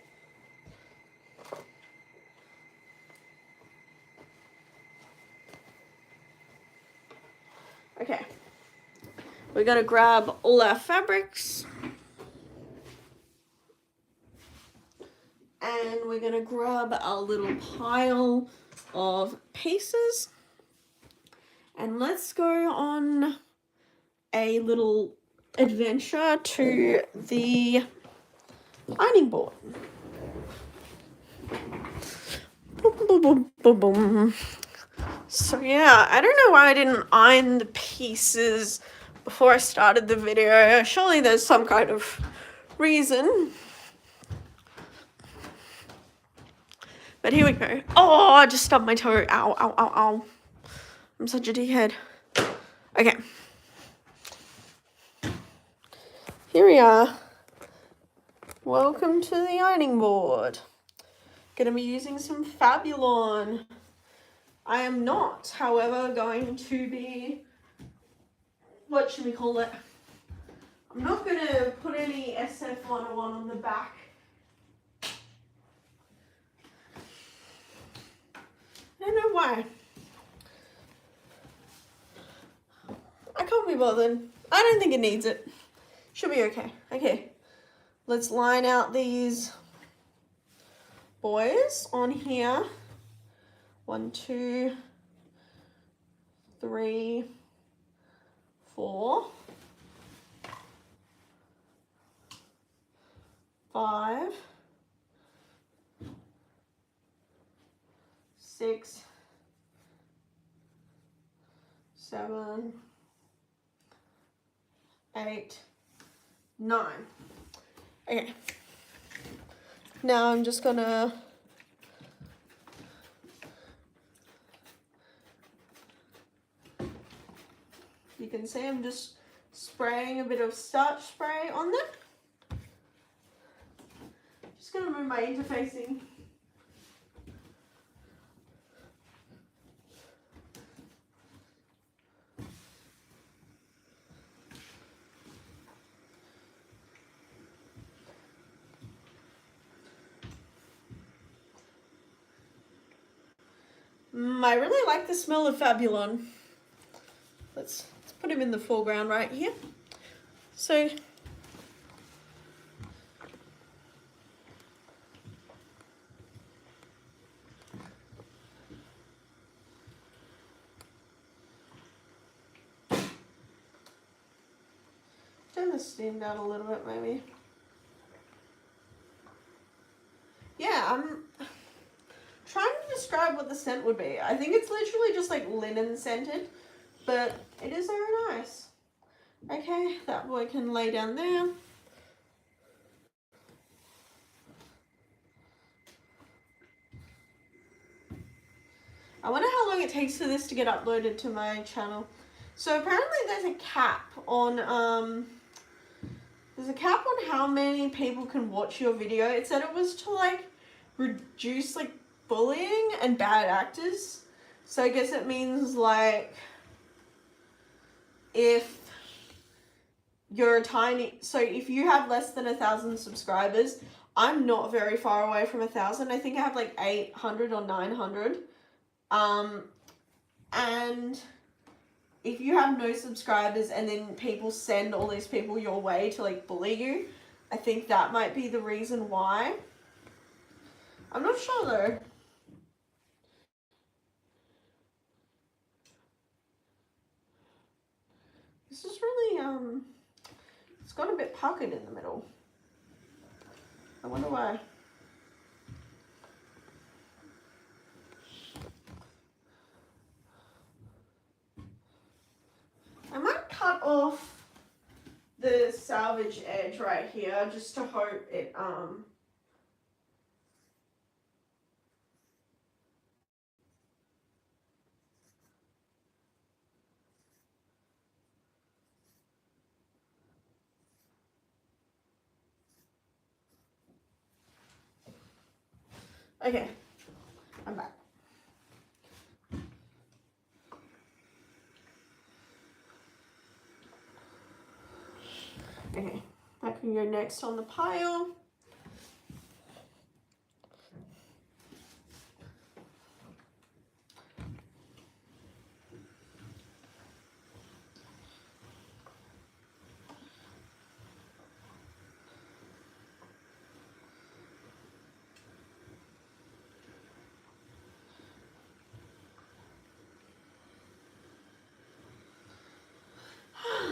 Okay. We're going to grab all our fabrics. And we're going to grab our little pile of pieces. And let's go on a little adventure to the ironing board. Boom, boom, boom, boom, boom. So yeah, I don't know why I didn't iron the pieces before I started the video. Surely there's some kind of reason. But here we go. Oh, I just stubbed my toe. Ow, ow, ow, ow. I'm such a dickhead. Okay. Here we are. Welcome to the ironing board. Gonna be using some Fabulon. I am not, however, going to be, what should we call it? I'm not going to put any SF101 on the back. I don't know why. I can't be bothered. I don't think it needs it. Should be okay. Okay, let's line out these boys on here. 1, 2, 3, 4, 5, 6, 7, 8, 9. Okay. Now I'm just gonna you can see I'm just spraying a bit of starch spray on them. Just gonna move my interfacing. I really like the smell of Fabulon. Let's put him in the foreground right here. So turn the steam down a little bit maybe. Yeah, I'm trying to describe what the scent would be. I think it's literally just like linen scented, but it is very nice. Okay, that boy can lay down there. I wonder how long it takes for this to get uploaded to my channel. So apparently there's a cap on how many people can watch your video. It said it was to like reduce like bullying and bad actors. So I guess it means like if you have less than 1,000 subscribers, I'm not very far away from 1,000. I think I have like 800 or 900. And if you have no subscribers and then people send all these people your way to like bully you, I think that might be the reason why. I'm not sure though. This is really, it's got a bit puckered in the middle. I wonder why. I might cut off the salvage edge right here just to hope it, okay, I'm back. Okay, that can go next on the pile.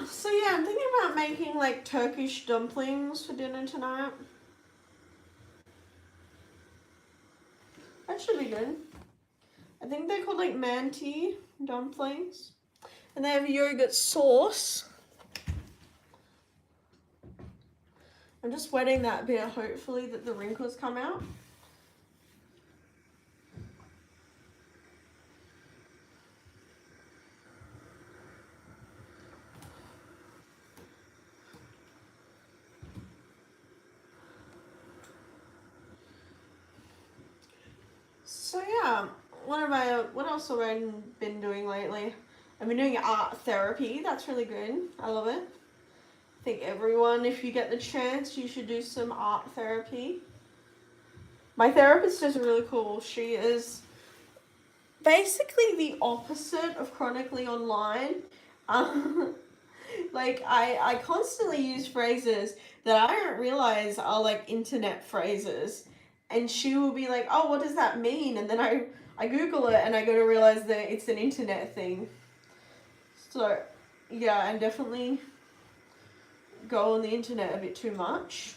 So yeah, I'm thinking about making like Turkish dumplings for dinner tonight. That should be good. I think they're called like manti dumplings. And they have yogurt sauce. I'm just wetting that bit, hopefully that the wrinkles come out. So yeah, what else have I been doing lately? I've been doing art therapy. That's really good. I love it. I think everyone, if you get the chance, you should do some art therapy. My therapist is really cool. She is basically the opposite of chronically online. Like I constantly use phrases that I don't realize are like internet phrases, and she will be like, "Oh, what does that mean?" And then I Google it and I go to realize that it's an internet thing. So, yeah, and definitely go on the internet a bit too much.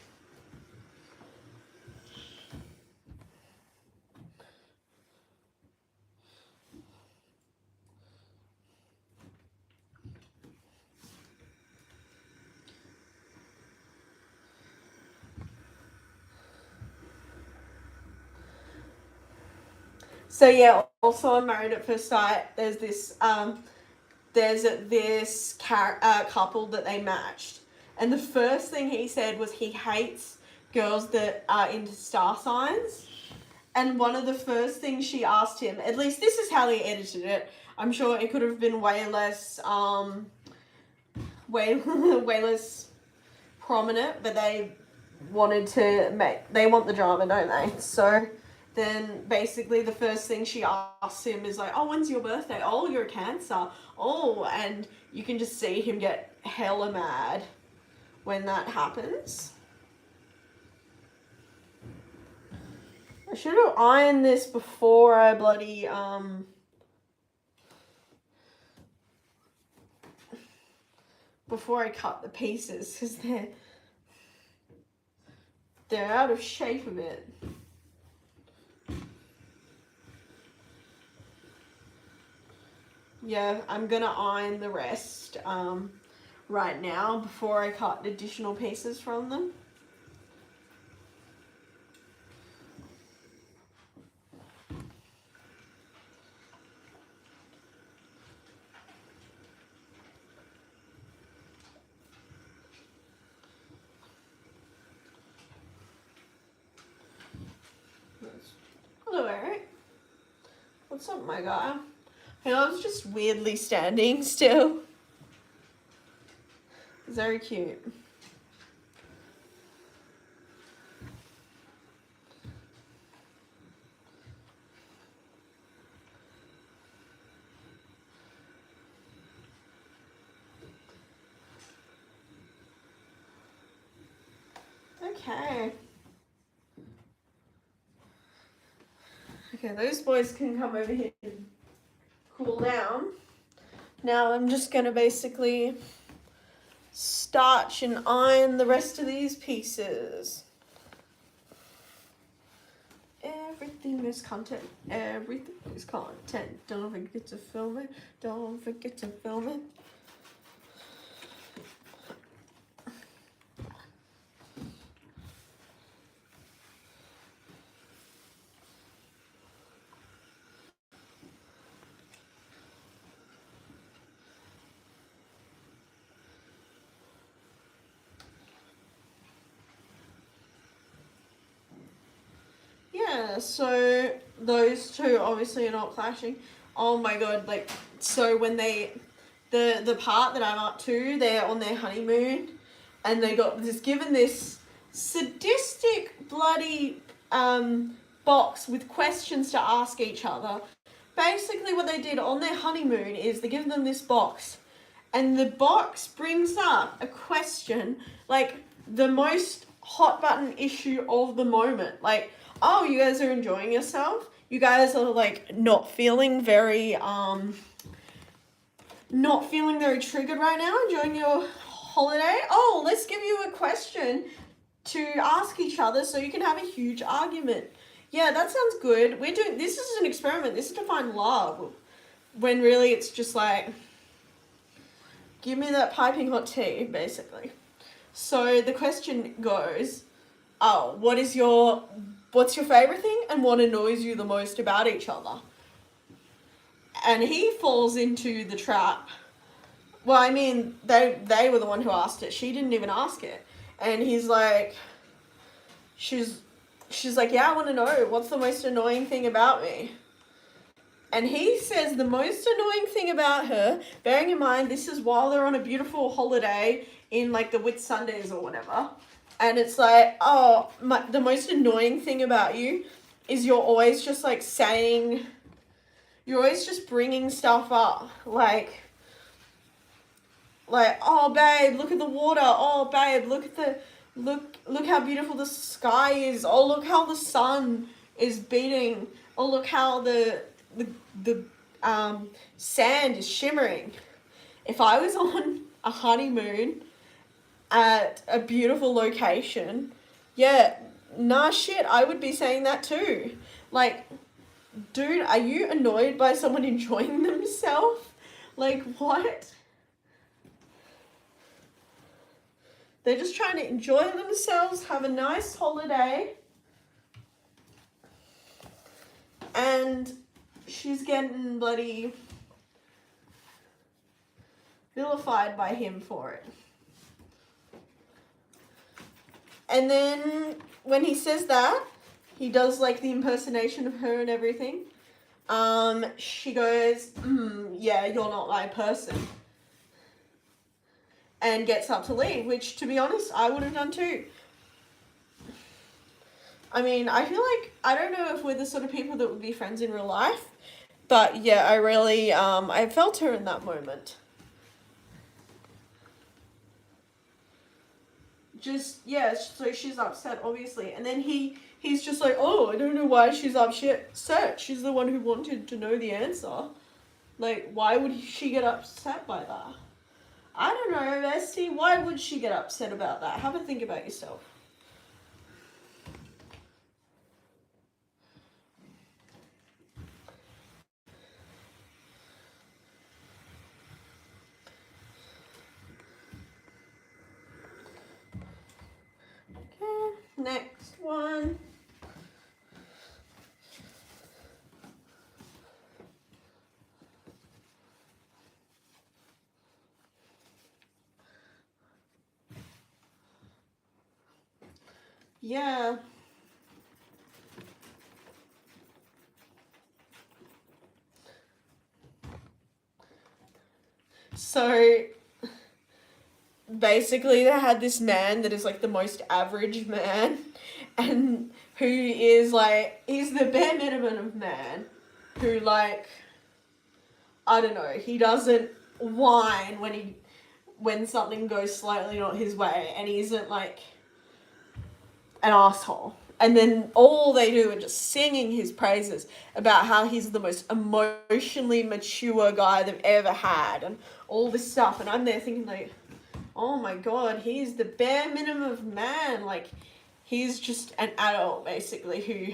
So yeah, also on Married at First Sight, there's this couple that they matched, and the first thing he said was he hates girls that are into star signs. And one of the first things she asked him, at least this is how they edited it. I'm sure it could have been way less way less prominent, but they want the drama, don't they? So then basically the first thing she asks him is like, oh, when's your birthday? Oh, you're a Cancer. Oh, and you can just see him get hella mad when that happens. I should have ironed this before I before I cut the pieces, because they're out of shape a bit. Yeah, I'm gonna iron the rest right now before I cut additional pieces from them. Hello, Eric. What's up, my guy? Hey, I was just weirdly standing still. Very cute. Okay. Okay, those boys can come over here and cool down. Now I'm just going to basically starch and iron the rest of these pieces. Everything is content. Everything is content. Don't forget to film it. Don't forget to film it. Yeah, so those two obviously are not clashing. Oh my god, like, so when the part that I'm up to, they're on their honeymoon, and they got given this sadistic bloody box with questions to ask each other. Basically what they did on their honeymoon is they give them this box, and the box brings up a question, like the most hot button issue of the moment. Like, oh, you guys are enjoying yourself? You guys are like not feeling very triggered right now, enjoying your holiday? Oh, let's give you a question to ask each other so you can have a huge argument. Yeah, that sounds good. This is an experiment. This is to find love. When really it's just like, give me that piping hot tea, basically. So the question goes, oh, what's your favorite thing and what annoys you the most about each other? And he falls into the trap. Well, I mean, they were the one who asked it. She didn't even ask it. And he's like, she's like, yeah, I want to know, what's the most annoying thing about me? And he says the most annoying thing about her, bearing in mind this is while they're on a beautiful holiday in like the Whitsundays or whatever, and it's like, oh, the most annoying thing about you is you're always just like you're always just bringing stuff up, like, oh babe, look at the water, oh babe, look how beautiful the sky is, oh look how the sun is beating, oh look how the sand is shimmering. if I was on a honeymoon at a beautiful location, yeah, nah shit, I would be saying that too. Like, dude, are you annoyed by someone enjoying themselves? Like, what? They're just trying to enjoy themselves, have a nice holiday, and she's getting bloody vilified by him for it. And then when he says that, he does like the impersonation of her and everything. She goes, yeah, you're not my person. And gets up to leave, which, to be honest, I would have done too. I mean, I feel like, I don't know if we're the sort of people that would be friends in real life, but yeah, I really, I felt her in that moment. Just, yeah, so she's upset, obviously. And then he's just like, oh, I don't know why she's upset. She's the one who wanted to know the answer. Like, why would she get upset by that? I don't know, Bestie. Why would she get upset about that? Have a think about yourself. Okay, next one. Yeah. So basically they had this man that is like the most average man and who is like, he's the bare minimum of man who, like, I don't know, he doesn't whine when something goes slightly not his way, and he isn't like an asshole. And then all they do are just singing his praises about how he's the most emotionally mature guy they've ever had and all this stuff. And I'm there thinking like, oh my god, he's the bare minimum of man. Like, he's just an adult basically who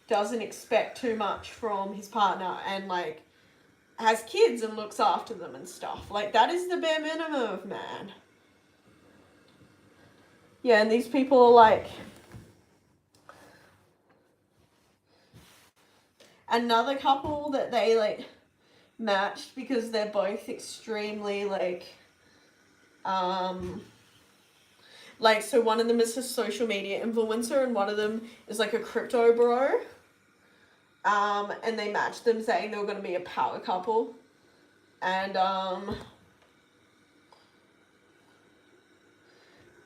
doesn't expect too much from his partner and like has kids and looks after them and stuff. Like, that is the bare minimum of man. Yeah, and these people are like, another couple that they like matched because they're both extremely like so one of them is a social media influencer and one of them is like a crypto bro. And they matched them saying they were going to be a power couple.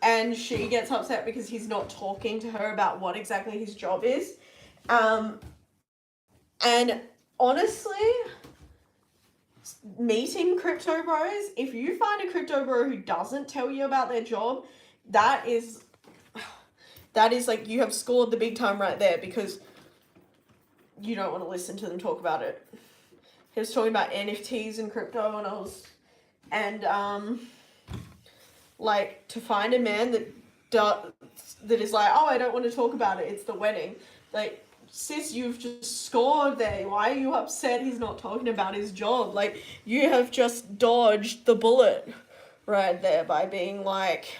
And she gets upset because he's not talking to her about what exactly his job is. And honestly, meeting crypto bros, if you find a crypto bro who doesn't tell you about their job, that is like, you have scored the big time right there, because you don't want to listen to them talk about it. He was talking about NFTs and crypto and like, to find a man that is like, oh, I don't want to talk about it, it's the wedding. Like, sis, you've just scored there. Why are you upset he's not talking about his job? Like, you have just dodged the bullet right there by being like,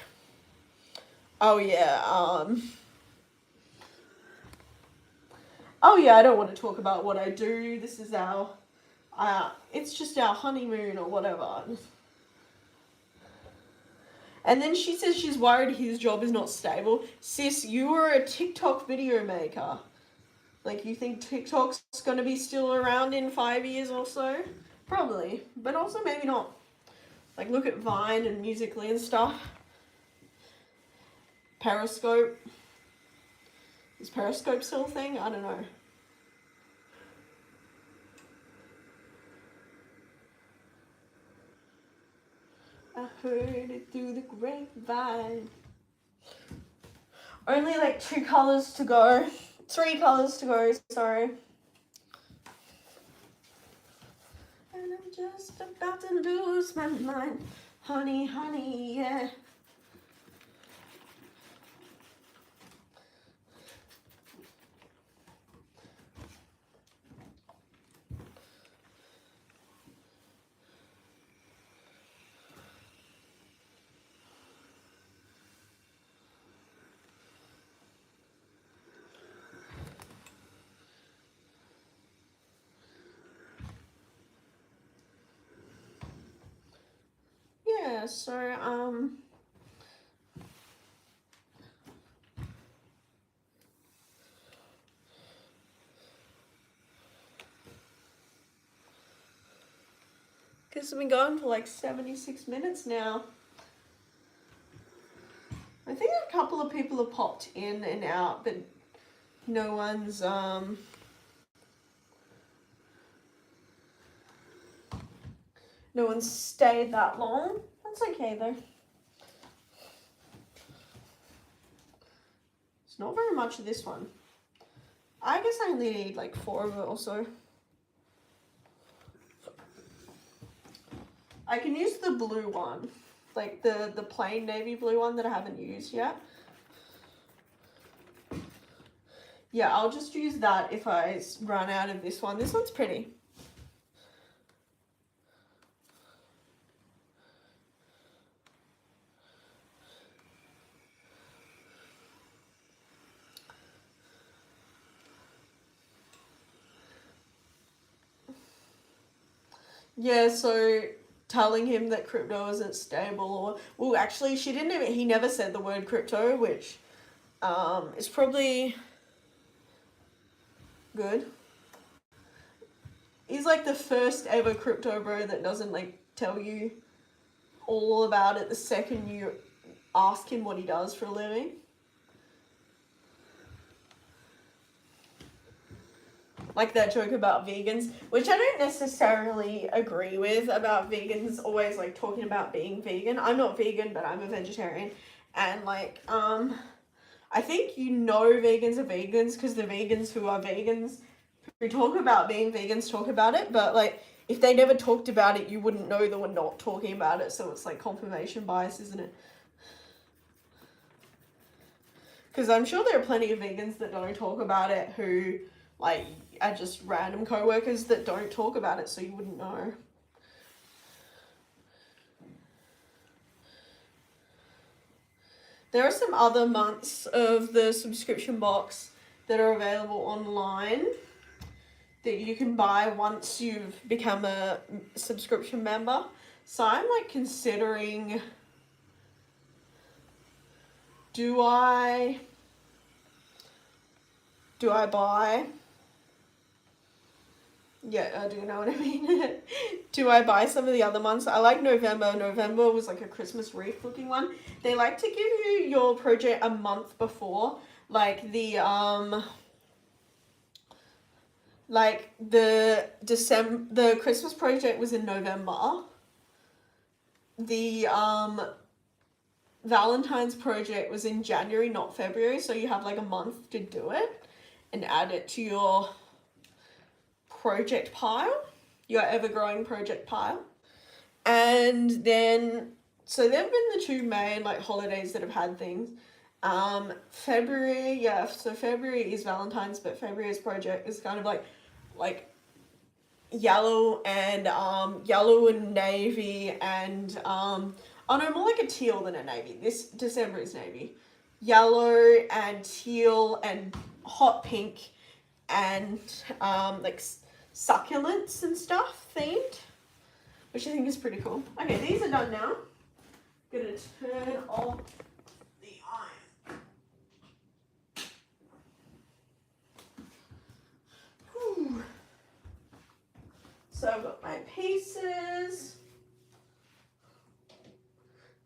oh yeah, I don't want to talk about what I do. This is it's just our honeymoon or whatever. And then she says she's worried his job is not stable. Sis, you are a TikTok video maker. Like, you think TikTok's going to be still around in 5 years or so? Probably. But also maybe not. Like, look at Vine and Musical.ly and stuff. Periscope. Is Periscope still a thing? I don't know. I heard it through the grapevine. Only like 2 colours to go. 3 colours to go, sorry. And I'm just about to lose my mind. Honey, honey, yeah. Yeah, so, because we've been going for like 76 minutes now. I think a couple of people have popped in and out, but no one's, no one's stayed that long. That's okay though. It's not very much of this one. I guess I only need like 4 of it or so. I can use the blue one, like the plain navy blue one that I haven't used yet. Yeah, I'll just use that if I run out of this one. This one's pretty. Yeah, so telling him that crypto isn't stable, or well, actually, he never said the word crypto, which is probably good. He's like the first ever crypto bro that doesn't like tell you all about it the second you ask him what he does for a living. Like that joke about vegans, which I don't necessarily agree with, about vegans always like talking about being vegan. I'm not vegan, but I'm a vegetarian. And like, I think vegans are vegans because the vegans who are vegans who talk about being vegans talk about it. But like, if they never talked about it, you wouldn't know they were not talking about it. So it's like confirmation bias, isn't it? Because I'm sure there are plenty of vegans that don't talk about it who like are just random co-workers that don't talk about it, so you wouldn't know. There are some other months of the subscription box that are available online that you can buy once you've become a subscription member. So I'm like considering, do I buy? Yeah, do you know what I mean? Do I buy some of the other months? I like November. November was like a Christmas wreath looking one. They like to give you your project a month before. Like the the Christmas project was in November. The Valentine's project was in January, not February, so you have like a month to do it and add it to your project pile, your ever-growing project pile. And then, so there have been the 2 main like holidays that have had things. February, yeah, so February is Valentine's, but February's project is kind of like yellow and navy and oh no, more like a teal than a navy. This December is navy. Yellow and teal and hot pink and like succulents and stuff themed, which I think is pretty cool. Okay, these are done now. Gonna turn off the iron. Whew. So I've got my pieces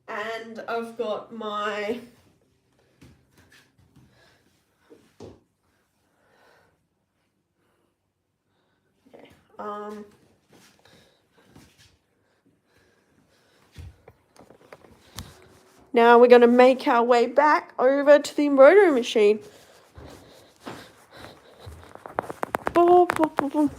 and I've got my now we're going to make our way back over to the embroidery machine. Boom, boom, boom, boom.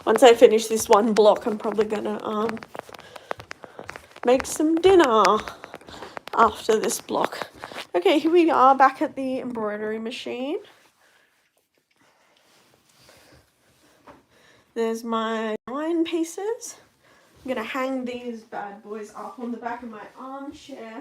once I finish this one block, I'm probably gonna make some dinner after this block. Okay, here we are back at the embroidery machine. There's my 9 pieces. I'm gonna hang these bad boys up on the back of my armchair.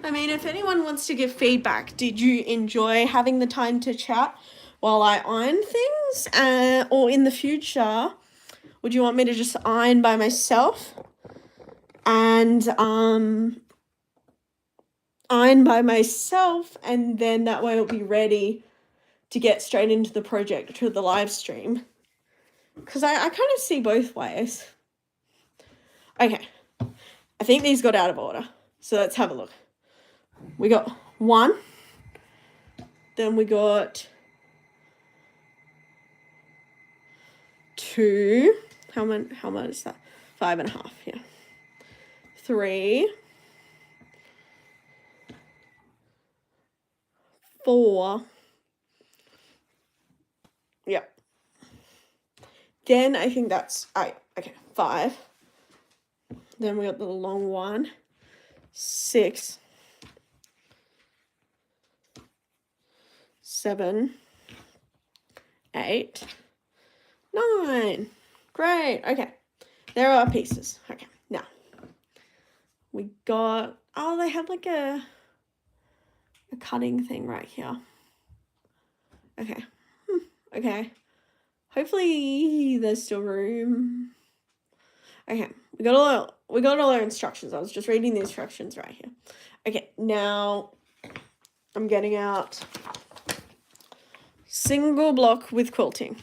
I mean, if anyone wants to give feedback, did you enjoy having the time to chat while I iron things? Or in the future, would you want me to just iron by myself? And iron by myself, and then that way it'll be ready to get straight into the project to the live stream. Because I kind of see both ways. Okay. I think these got out of order. So let's have a look. We got 1. Then we got 2. How much is that? 5.5, yeah. 3. 4. Yep. Then I think that's, okay, 5. Then we got the long one. 6. 7. 8. 9. Great. Okay. There are our pieces. Okay. Now, we got, they have like a cutting thing right here. Okay. Okay. Hopefully there's still room. Okay. We got all our instructions. I was just reading the instructions right here. Okay. Now, I'm getting out single block with quilting.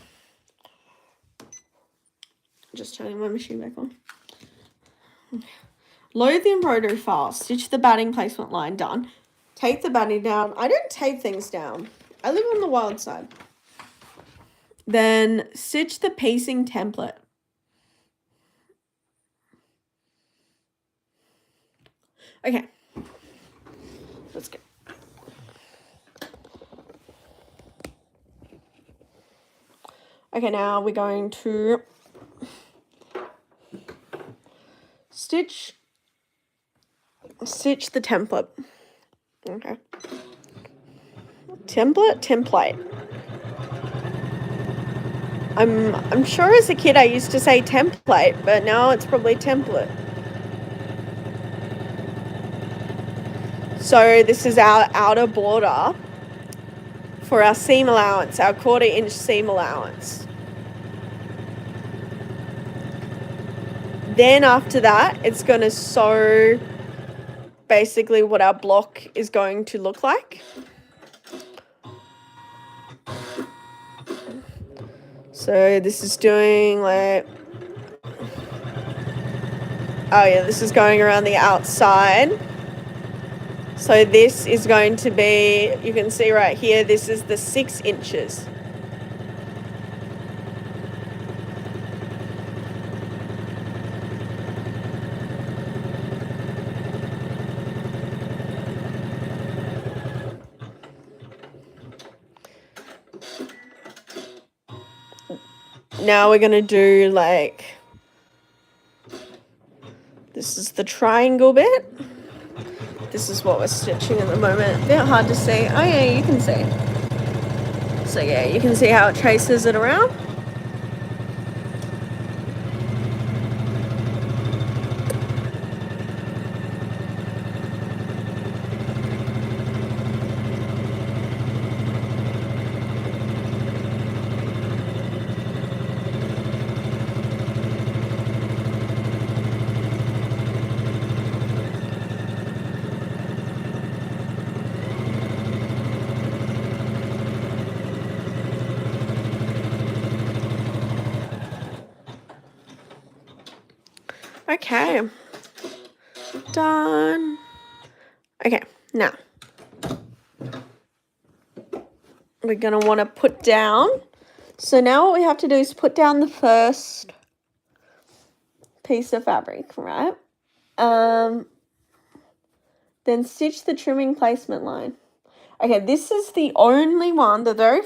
Just turning my machine back on. Okay. Load the embroidery file. Stitch the batting placement line. Done. Tape the batting down. I don't tape things down. I live on the wild side. Then stitch the piecing template. Okay. Let's go. Okay, now we're going to stitch the template. Okay. Template. I'm sure as a kid I used to say template, but now it's probably template. So this is our outer border for our seam allowance, our 1/4 inch seam allowance. Then after that, it's going to sew basically what our block is going to look like. So this is doing like, this is going around the outside. So this is going to be, you can see right here, this is the 6 inches. Now we're going to do like, this is the triangle bit. This is what we're stitching at the moment. A bit hard to see. Oh yeah, you can see. So yeah, you can see how it traces it around. Okay. Done. Okay, now we're going to want to put down. So now what we have to do is put down the first piece of fabric, right? Then Then stitch the trimming placement line. Okay, this is the only one, the very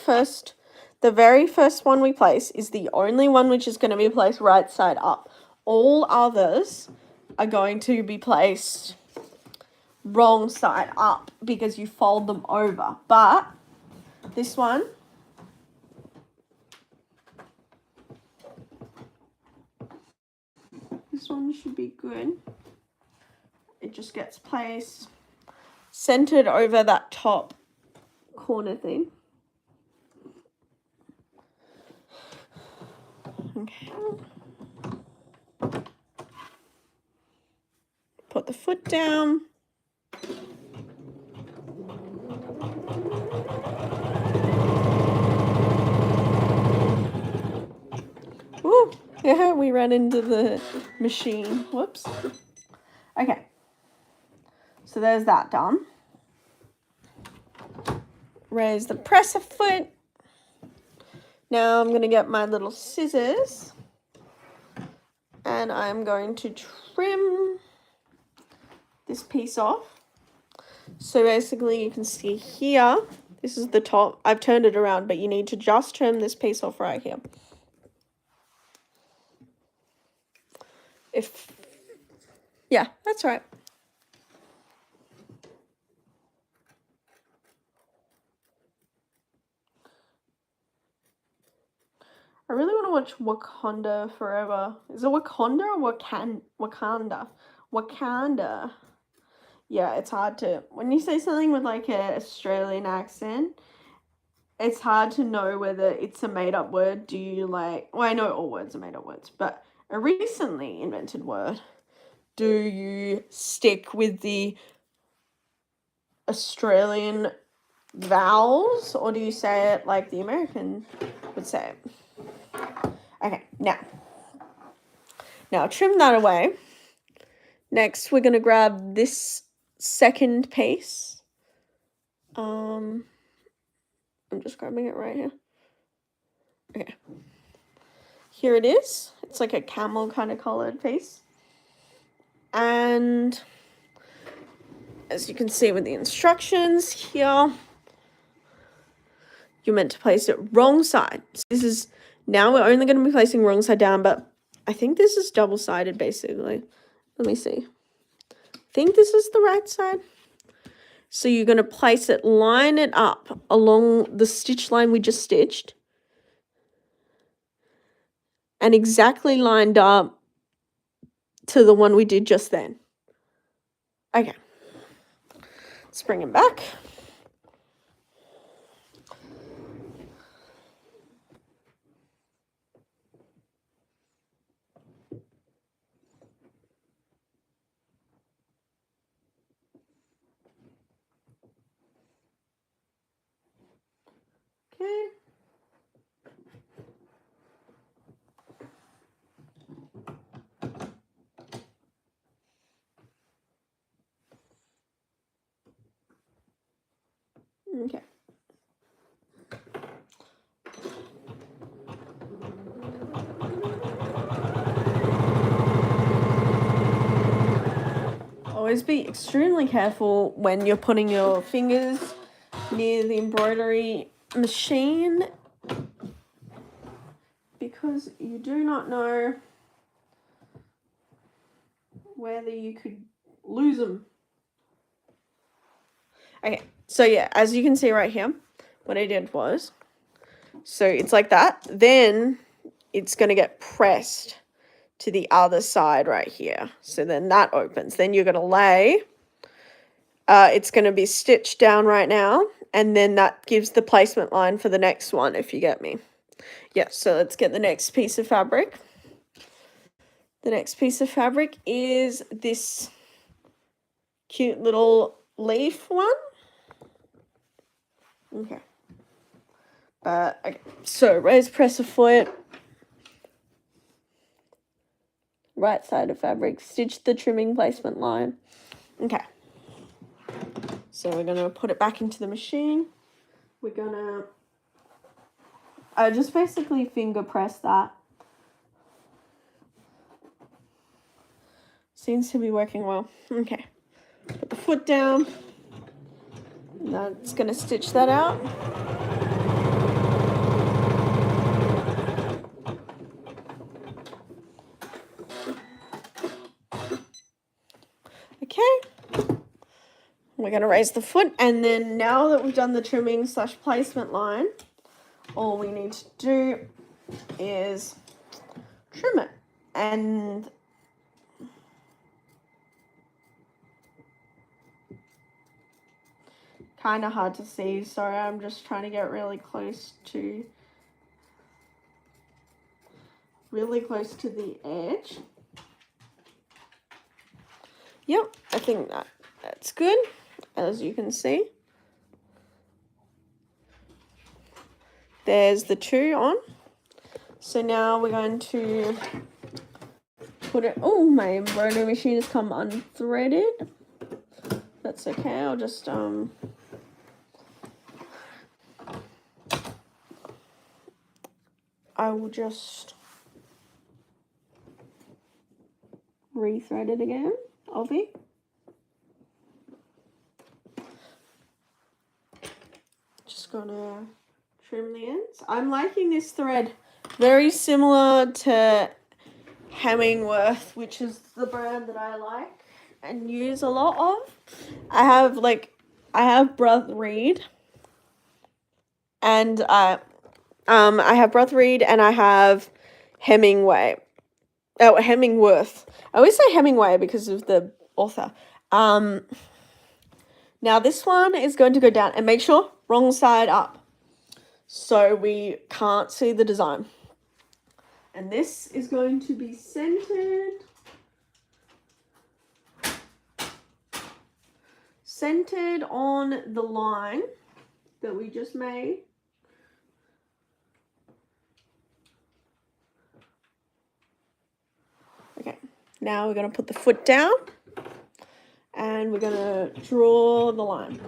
first one we place is the only one which is going to be placed right side up. All others are going to be placed wrong side up because you fold them over. But this one, should be good. It just gets placed centered over that top corner thing. Okay. Put the foot down. Ooh, yeah, we ran into the machine. Whoops. Okay. So there's that done. Raise the presser foot. Now I'm going to get my little scissors and I'm going to trim this piece off. So basically you can see here, this is the top. I've turned it around, but you need to just trim this piece off right here. Yeah, that's right. I really want to watch Wakanda Forever. Is it Wakanda or Wakanda? Wakanda. Yeah, it's hard to... When you say something with like an Australian accent, it's hard to know whether it's a made-up word. Do you like... Well, I know all words are made-up words, but a recently invented word. Do you stick with the Australian vowels, or do you say it like the American would say it? Okay, now trim that away. Next, we're going to grab this second piece. I'm just grabbing it right here. Okay. Here it is. It's like a camel kind of colored piece. And as you can see with the instructions here, you're meant to place it wrong side. So this is... Now we're only going to be placing wrong side down, but I think this is double-sided, basically. Let me see. I think this is the right side. So you're going to place it, line it up along the stitch line we just stitched. And exactly lined up to the one we did just then. Okay. Let's bring it back. Okay. Okay. Always be extremely careful when you're putting your fingers near the embroidery machine, because you do not know whether you could lose them. Okay, so yeah, as you can see right here, what I did was, so it's like that, then it's going to get pressed to the other side right here. So then that opens. Then you're going to lay, it's going to be stitched down right now, and then that gives the placement line for the next one, if you get me. Yeah, so let's get the next piece of fabric. The next piece of fabric is this cute little leaf one. Okay. Okay. So raise presser foot. Right side of fabric. Stitch the trimming placement line. Okay. So we're going to put it back into the machine. We're going to... just basically finger press that. Seems to be working well. Okay. Put the foot foot down. That's going to stitch that out. Okay. We're going to raise the foot, and then now that we've done the trimming / placement line, all we need to do is trim it. And kind of hard to see, sorry, I'm just trying to get really close to the edge. Yep, I think that's good, as you can see. There's the 2 on. So now we're going to put it, oh, my embroidery machine has come unthreaded. That's okay, I'll just, I will just rethread it again, Obvi. Just gonna trim the ends. I'm liking this thread, very similar to Hemingworth, which is the brand that I like and use a lot of. I have Brother Reed, and I have Brother Reed, and I have Hemingway. Oh, Hemingworth. I always say Hemingway because of the author. Now this one is going to go down, and make sure wrong side up, so we can't see the design. And this is going to be centered on the line that we just made. Okay, now we're going to put the foot down, and we're going to draw the line.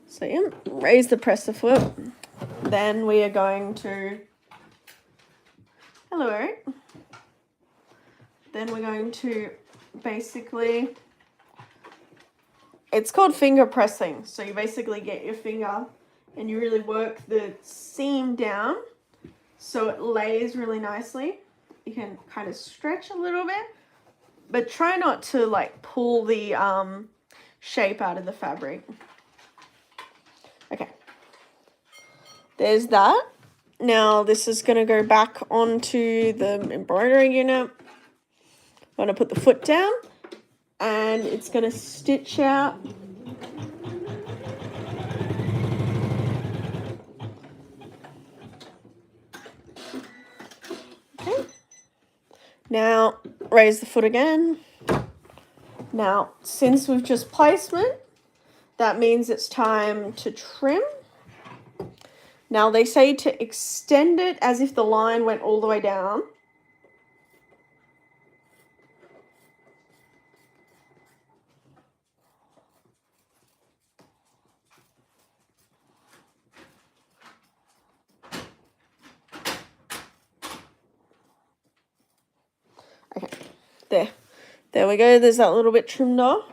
So yeah, raise the presser foot. Then we are going to, hello Eric. Then we're going to basically, it's called finger pressing. So you basically get your finger and you really work the seam down so it lays really nicely. You can kind of stretch a little bit, but try not to like pull the shape out of the fabric. Okay, there's that. Now this is going to go back onto the embroidery unit. I'm going to put the foot down, and it's going to stitch out. Okay. Now raise the foot again. Now, since we've just placement, that means it's time to trim. Now they say to extend it as if the line went all the way down. Okay, there we go. There's that little bit trimmed off.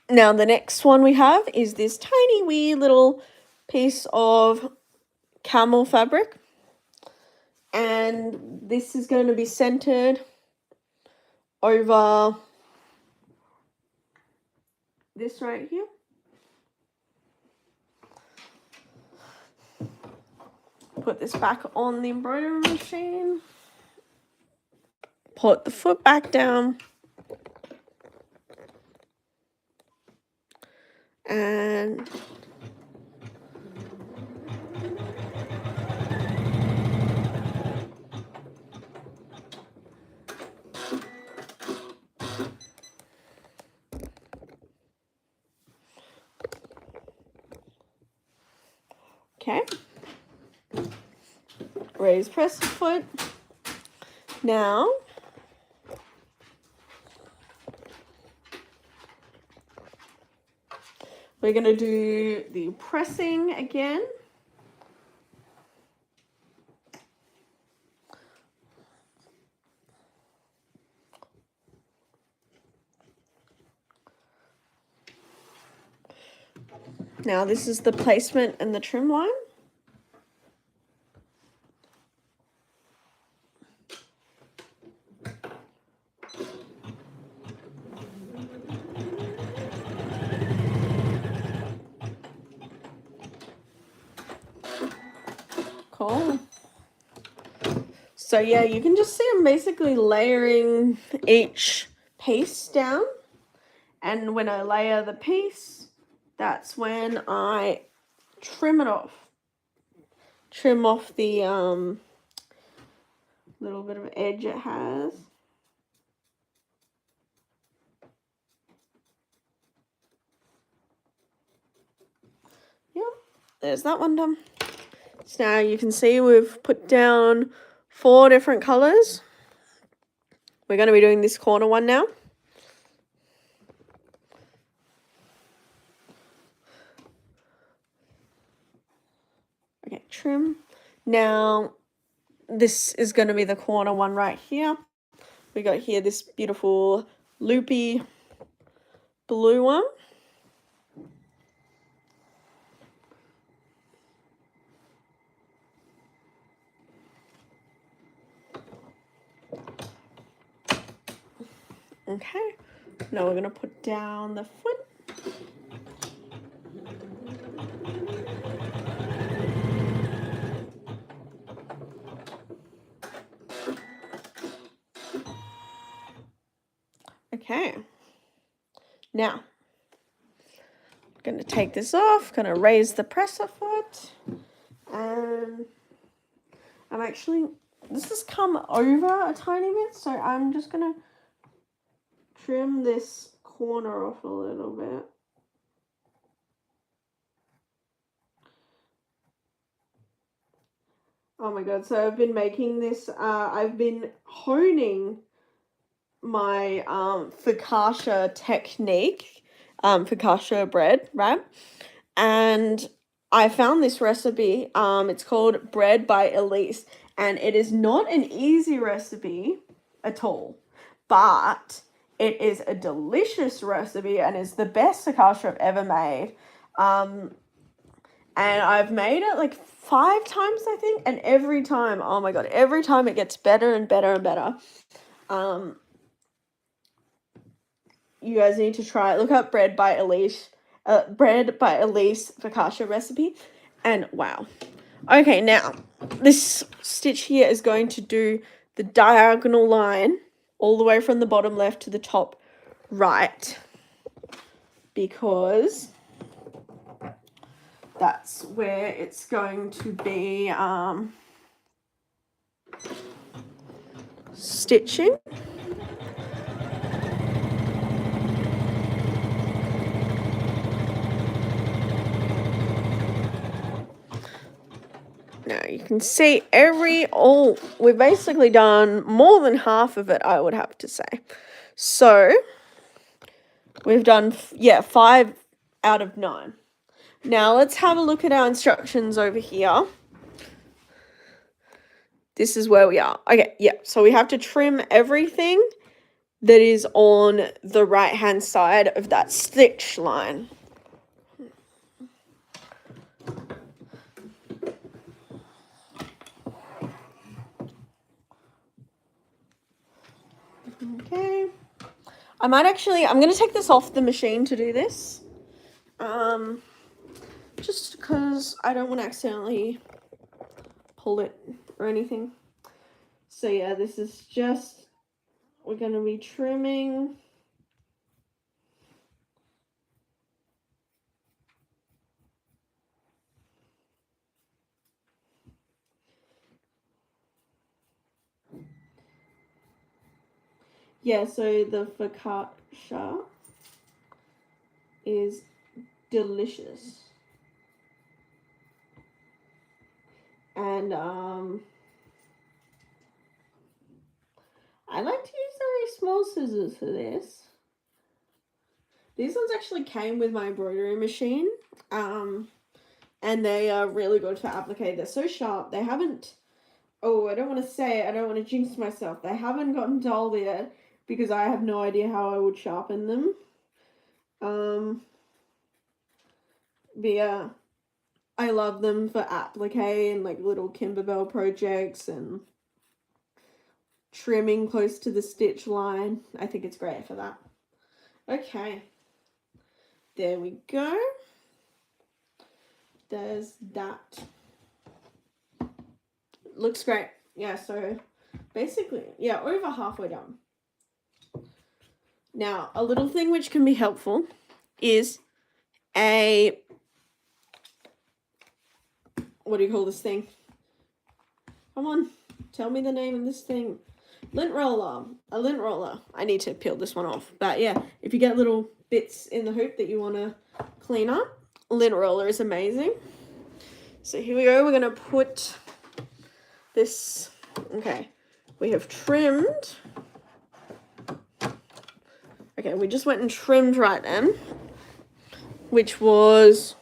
Now the next one we have is this tiny wee little piece of camel fabric, and this is going to be centered over this right here. Put this back on the embroidery machine. Put the foot back down. And okay. Raise press foot. Now We're going to do the pressing again. Now this is the placement and the trim line. Cool. So yeah, you can just see I'm basically layering each piece down. And when I layer the piece, that's when I trim it off. Trim off the little bit of edge it has. Yep, there's that one done. So now you can see we've put down 4 different colors. We're going to be doing this corner one now. Okay, trim. Now, this is going to be the corner one right here. We got here this beautiful loopy blue one. Okay, now we're going to put down the foot. Okay, now I'm going to take this off, going to raise the presser foot, and I'm actually, this has come over a tiny bit, so I'm just going to trim this corner off a little bit. Oh my god, so I've been making this, I've been honing my focaccia technique, focaccia bread, right? And I found this recipe, it's called Bread by Elise, and it is not an easy recipe at all, but it is a delicious recipe and is the best focaccia I've ever made. And I've made it like 5 times, I think, and every time, oh my god, every time it gets better and better and better. You guys need to try it. Look up Bread by Elise focaccia recipe, and wow. Okay, now this stitch here is going to do the diagonal line all the way from the bottom left to the top right, because that's where it's going to be stitching. Now you can see we've basically done more than half of it, I would have to say. So we've done, 5 out of 9. Now let's have a look at our instructions over here. This is where we are. Okay, yeah, so we have to trim everything that is on the right-hand side of that stitch line. Okay. I'm going to take this off the machine to do this. Just because I don't want to accidentally pull it or anything. So yeah, this is just, we're going to be trimming. Yeah, so the focaccia is delicious. And I like to use very small scissors for this. These ones actually came with my embroidery machine. And they are really good for applique. They're so sharp. They haven't, I don't want to say it. I don't want to jinx myself. They haven't gotten dull yet because I have no idea how I would sharpen them. But yeah, I love them for applique and like little Kimberbell projects and trimming close to the stitch line. I think it's great for that. Okay, there we go. There's that. Looks great. Yeah, so basically, yeah, over halfway done. Now, a little thing which can be helpful is what do you call this thing? Come on, tell me the name of this thing. Lint roller. A lint roller. I need to peel this one off. But yeah, if you get little bits in the hoop that you want to clean up, lint roller is amazing. So here we go. We're going to put this. Okay, we have trimmed. Okay, we just went and trimmed right then, which was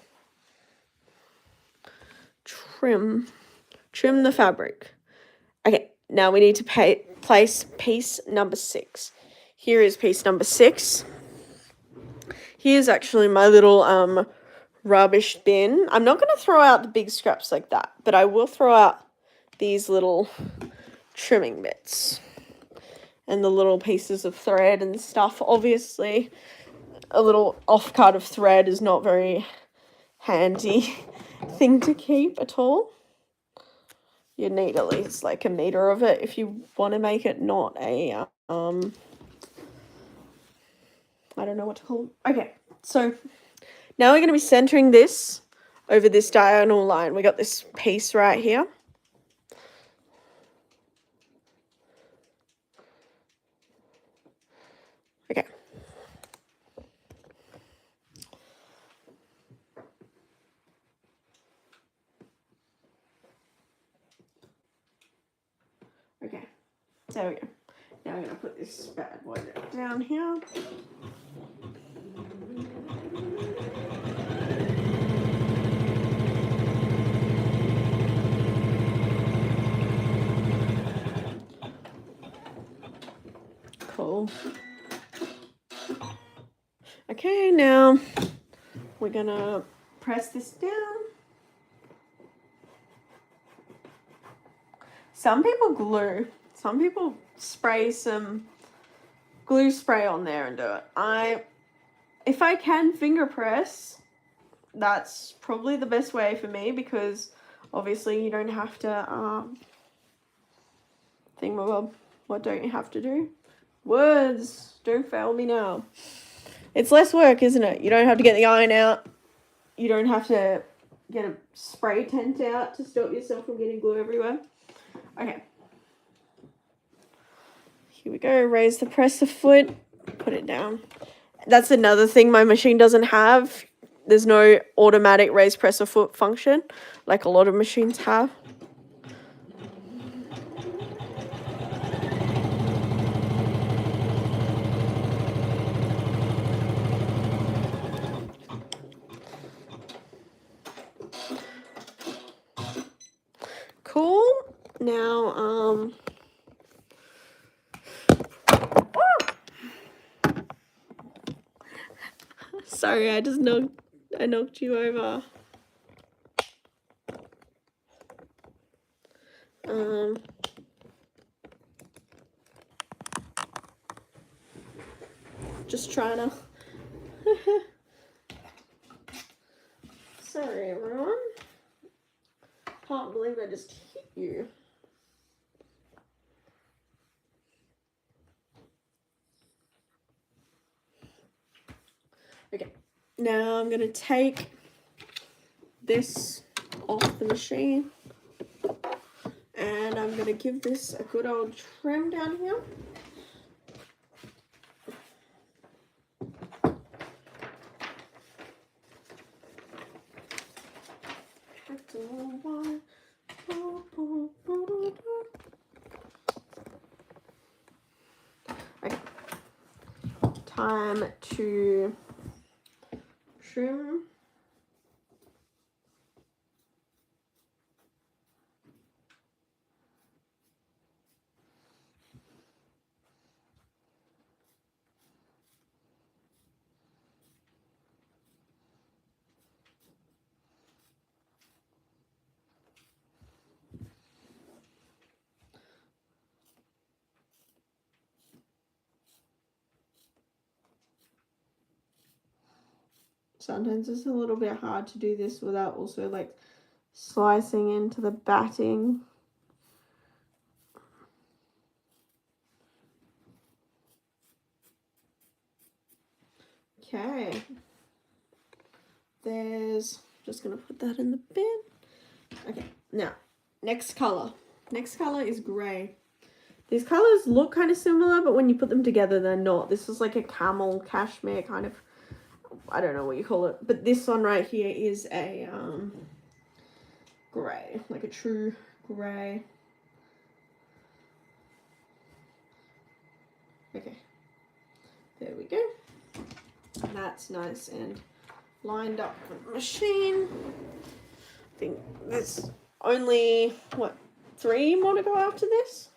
trim the fabric. Okay, now we need to place piece number 6. Here is piece number 6. Here's actually my little rubbish bin. I'm not going to throw out the big scraps like that, but I will throw out these little trimming bits and the little pieces of thread and stuff. Obviously, a little off-cut of thread is not very handy thing to keep at all. You need at least like a meter of it if you want to make it not a, I don't know what to call it. Okay, so now we're going to be centering this over this diagonal line. We got this piece right here. Okay. Okay, there we go. Now I'm going to put this bad boy down here. Cool. Okay, now we're going to press this down. Some people glue. Some people spray some glue spray on there and do it. If I can finger press, that's probably the best way for me because obviously you don't have to thingamabob. What don't you have to do? Words, don't fail me now. It's less work, isn't it? You don't have to get the iron out. You don't have to get a spray tent out to stop yourself from getting glue everywhere. Okay. Here we go. Raise the presser foot. Put it down. That's another thing my machine doesn't have. There's no automatic raise presser foot function like a lot of machines have. Cool. Now, sorry, I knocked you over. Just trying to. Sorry, everyone. Can't believe I just hit you. Okay, now I'm gonna take this off the machine and I'm gonna give this a good old trim down here. Okay. Time to trim. Sometimes it's a little bit hard to do this without also like slicing into the batting. Okay. There's, just gonna put that in the bin. Okay, now, next color. Next color is gray. These colors look kind of similar, but when you put them together, they're not. This is like a camel cashmere kind of, I don't know what you call it, but this one right here is a gray, like a true gray. Okay, there we go. That's nice and lined up with the machine. I think there's only, what, 3 more to go after this?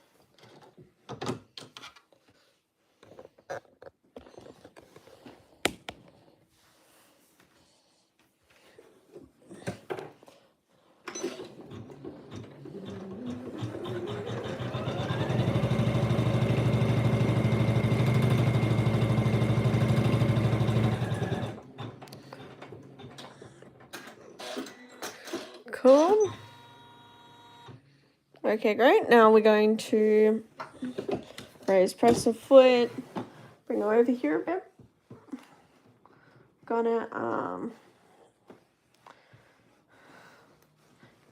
Cool. Okay, great. Now we're going to raise press a foot, bring her over here a bit. Gonna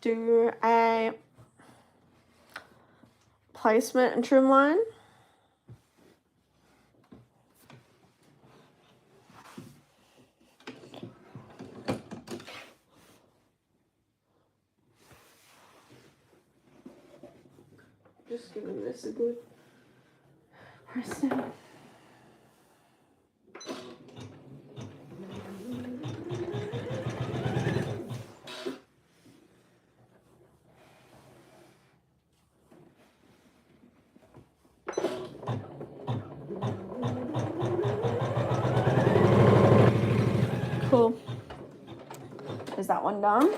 do a placement and trim line. Just giving this a good press down. Cool. Is that one done?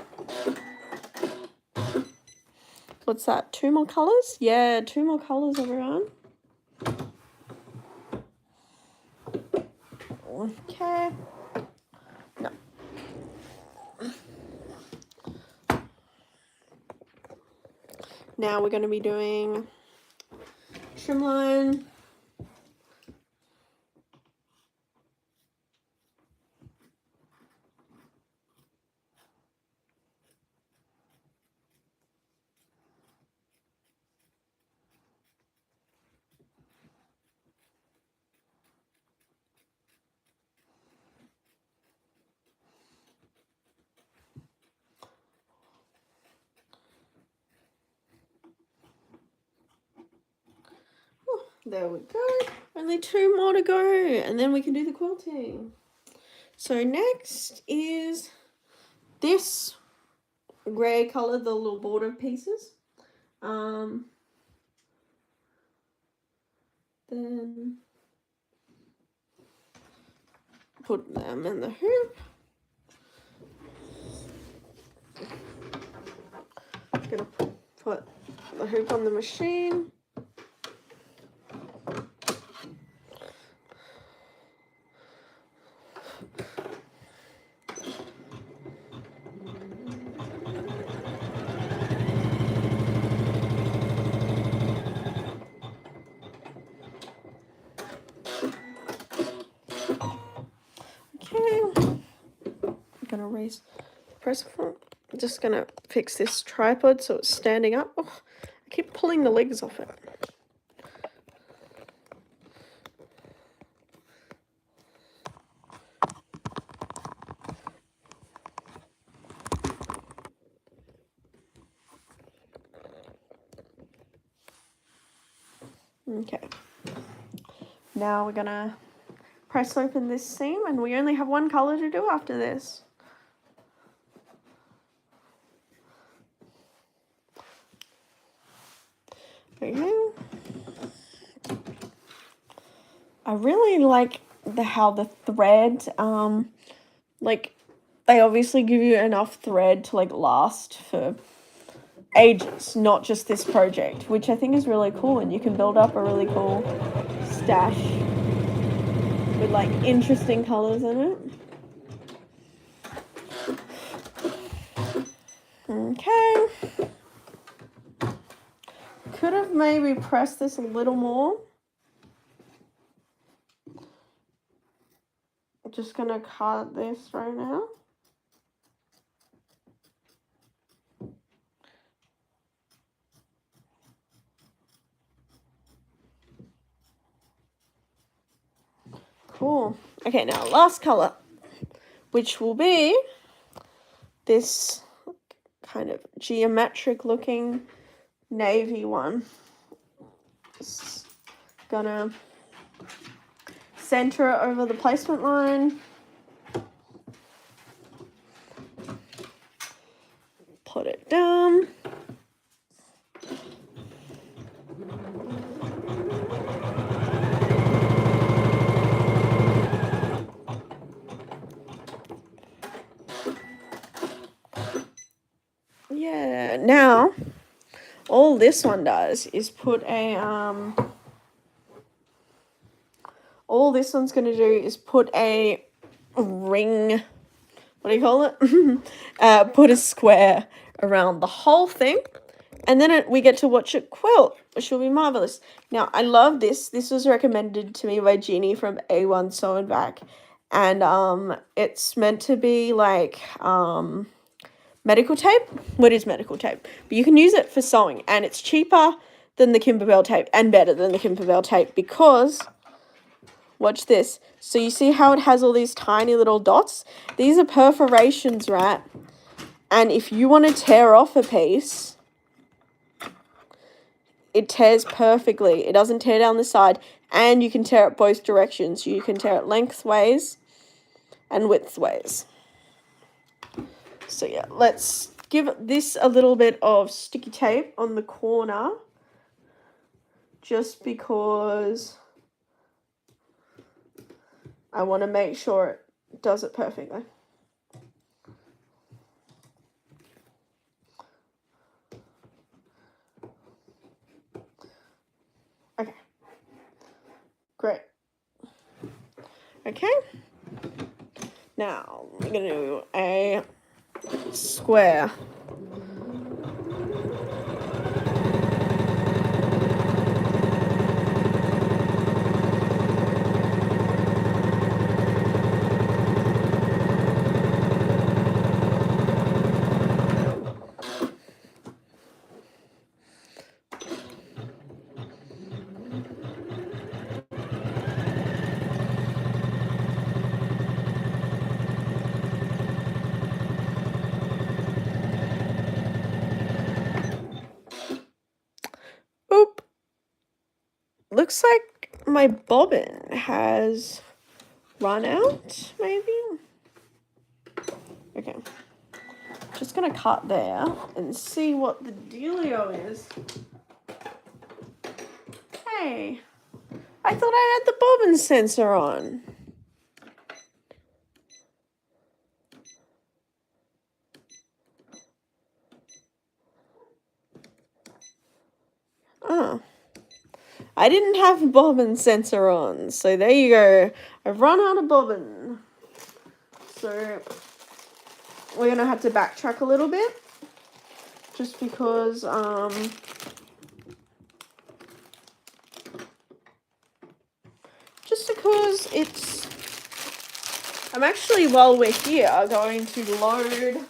What's that? 2 more colors? Yeah, 2 more colors, everyone. Okay. No. Now we're going to be doing trim line. There we go. Only 2 more to go, and then we can do the quilting. So next is this grey colour, the little border pieces. Then put them in the hoop. Gonna put the hoop on the machine. Gonna raise the press front. I'm just gonna fix this tripod so it's standing up. Oh, I keep pulling the legs off it. Okay. Now we're gonna press open this seam, and we only have one colour to do after this. Okay. I really like how the thread, like, they obviously give you enough thread to like last for ages, not just this project, which I think is really cool, and you can build up a really cool stash with like interesting colours in it. Okay. Could have maybe pressed this a little more. Just gonna cut this right now. Cool. Okay, now last colour, which will be this kind of geometric looking navy one. Just gonna center it over the placement line. Put it down. Yeah, now all this one does is put a all this one's gonna do is put a ring, what do you call it? Put a square around the whole thing, and then we get to watch it quilt, which will be marvelous. Now, I love this. This was recommended to me by Jeannie from A1 Sew and Back, and it's meant to be like medical tape. What is medical tape? But you can use it for sewing, and it's cheaper than the Kimberbell tape and better than the Kimberbell tape because, watch this. So you see how it has all these tiny little dots? These are perforations, right? And if you want to tear off a piece, it tears perfectly. It doesn't tear down the side, and you can tear it both directions. You can tear it lengthways and widthways. So yeah, let's give this a little bit of sticky tape on the corner, just because I want to make sure it does it perfectly. Okay. Great. Okay. Now, we're going to do a square. Oop. Looks like my bobbin has run out, maybe? Okay. Just gonna cut there and see what the dealio is. Hey, I thought I had the bobbin sensor on. Oh. I didn't have a bobbin sensor on, so there you go. I've run out of bobbin. So we're gonna have to backtrack a little bit, just because it's. I'm actually, while we're here, going to load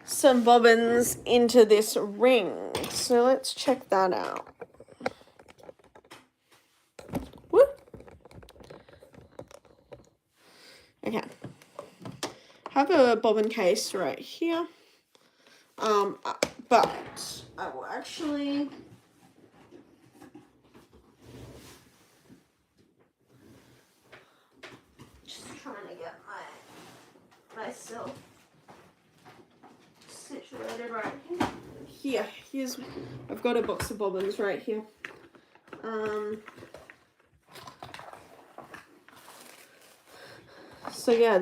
some bobbins into this ring. So let's check that out. Okay, have a bobbin case right here, but I will actually get myself situated right here. I've got a box of bobbins right here. So yeah, I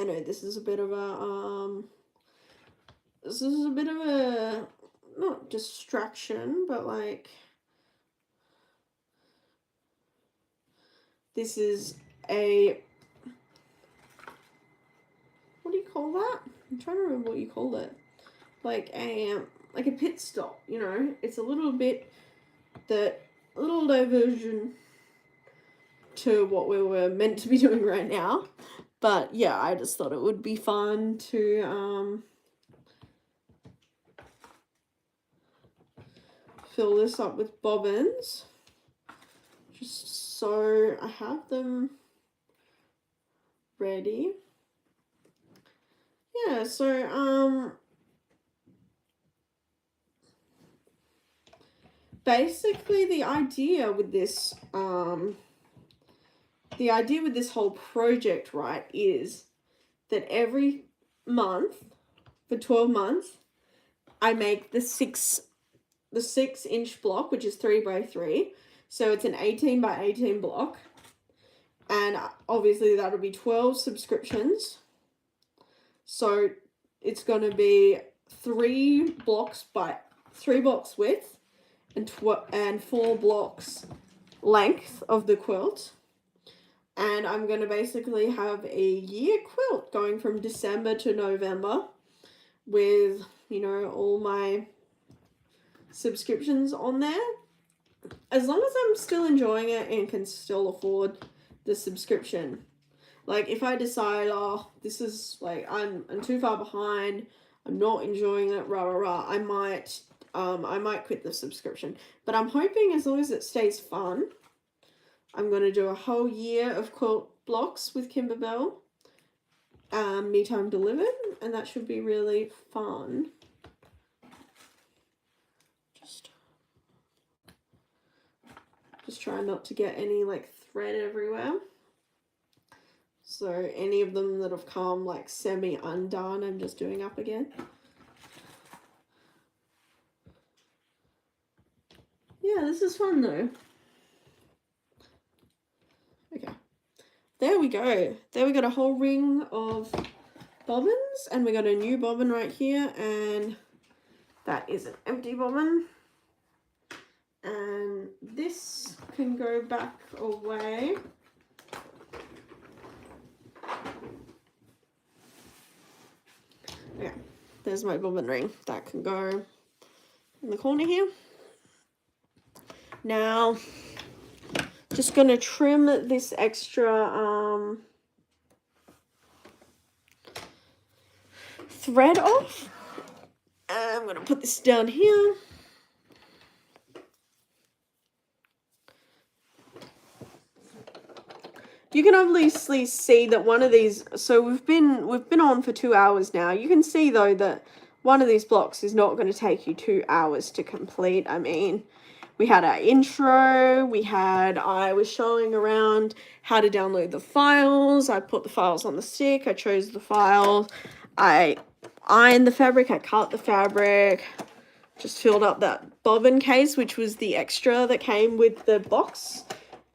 know this is a bit of a not distraction, but like this is a, what do you call that? I'm trying to remember what you call it. Like a pit stop, you know. It's a little diversion to what we were meant to be doing right now. But yeah, I just thought it would be fun to fill this up with bobbins, just so I have them ready. Yeah, so basically the idea with this whole project, right, is that every month for 12 months I make the 6-inch block, which is 3 by 3, so it's an 18 by 18 block, and obviously that'll be 12 subscriptions, so it's going to be 3 blocks width and 4 blocks length of the quilt. And I'm going to basically have a year quilt going from December to November with, you know, all my subscriptions on there. As long as I'm still enjoying it and can still afford the subscription. Like if I decide, oh, this is like, I'm too far behind, I'm not enjoying it, I might quit the subscription. But I'm hoping as long as it stays fun, I'm going to do a whole year of quilt blocks with Kimberbell, Me Time Delivered, and that should be really fun. Just try not to get any like thread everywhere. So any of them that have come like semi undone, I'm just doing up again. Yeah, this is fun though. Okay, there we go. There we got a whole ring of bobbins, and we got a new bobbin right here, and that is an empty bobbin. And this can go back away. Yeah, there's my bobbin ring. That can go in the corner here. Now, just going to trim this extra thread off. I'm going to put this down here. You can obviously see that one of these, so we've been on for 2 hours now. You can see though that one of these blocks is not going to take you 2 hours to complete. I mean, we had our intro, I was showing around how to download the files. I put the files on the stick, I chose the files, I ironed the fabric, I cut the fabric, just filled up that bobbin case, which was the extra that came with the box.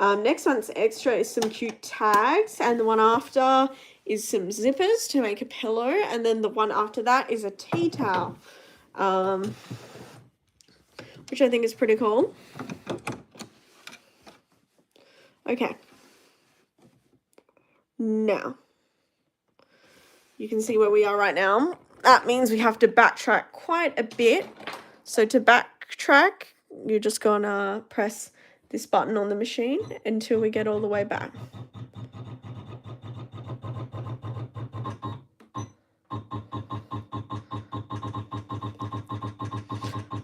Next one's extra is some cute tags, and the one after is some zippers to make a pillow, and then the one after that is a tea towel, which I think is pretty cool. Okay. Now, you can see where we are right now. That means we have to backtrack quite a bit. So to backtrack, you're just gonna press this button on the machine until we get all the way back.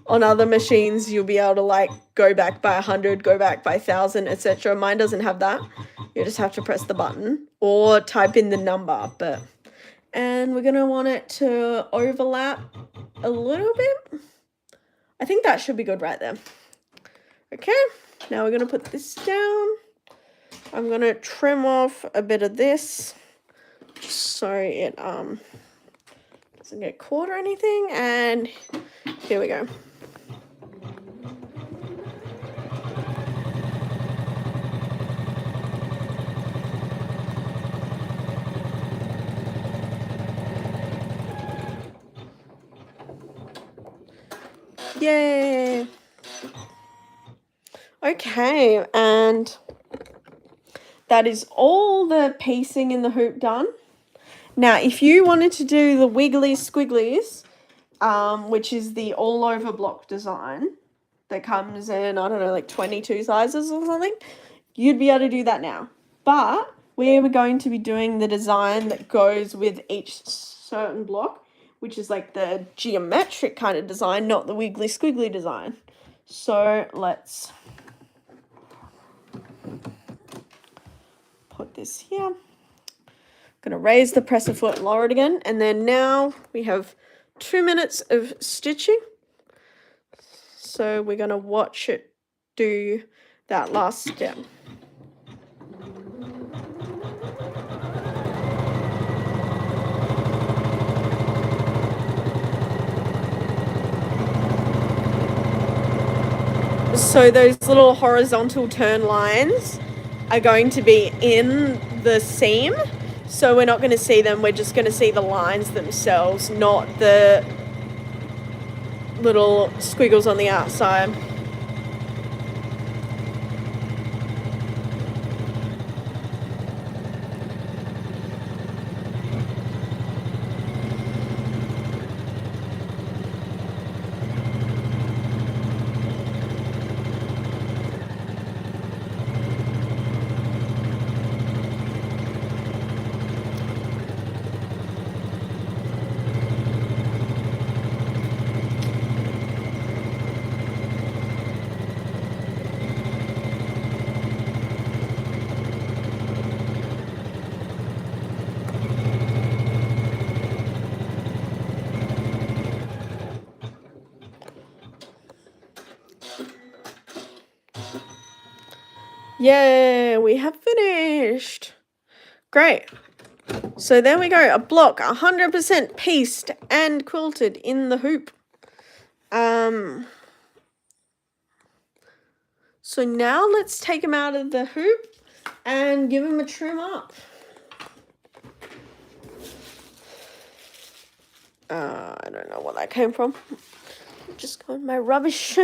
On other machines, you'll be able to like go back by 100, go back by 1,000, etc. Mine doesn't have that. You just have to press the button or type in the number. And we're gonna want it to overlap a little bit. I think that should be good right there. Okay, now we're gonna put this down. I'm gonna trim off a bit of this so it doesn't get caught or anything, and here we go. Yay! Okay, and that is all the piecing in the hoop done. Now, if you wanted to do the wiggly squigglies, which is the all over block design that comes in, I don't know, like 22 sizes or something, you'd be able to do that now. But we're going to be doing the design that goes with each certain block, which is like the geometric kind of design, not the wiggly squiggly design. So let's put this here. I'm going to raise the presser foot and lower it again. And then now we have 2 minutes of stitching. So we're going to watch it do that last step. So those little horizontal turn lines are going to be in the seam. So we're not going to see them, we're just going to see the lines themselves, not the little squiggles on the outside. Yeah, we have finished. Great. So there we go, a block 100% pieced and quilted in the hoop. So now let's take him out of the hoop and give him a trim up. I don't know what that came from. Just got my rubbish.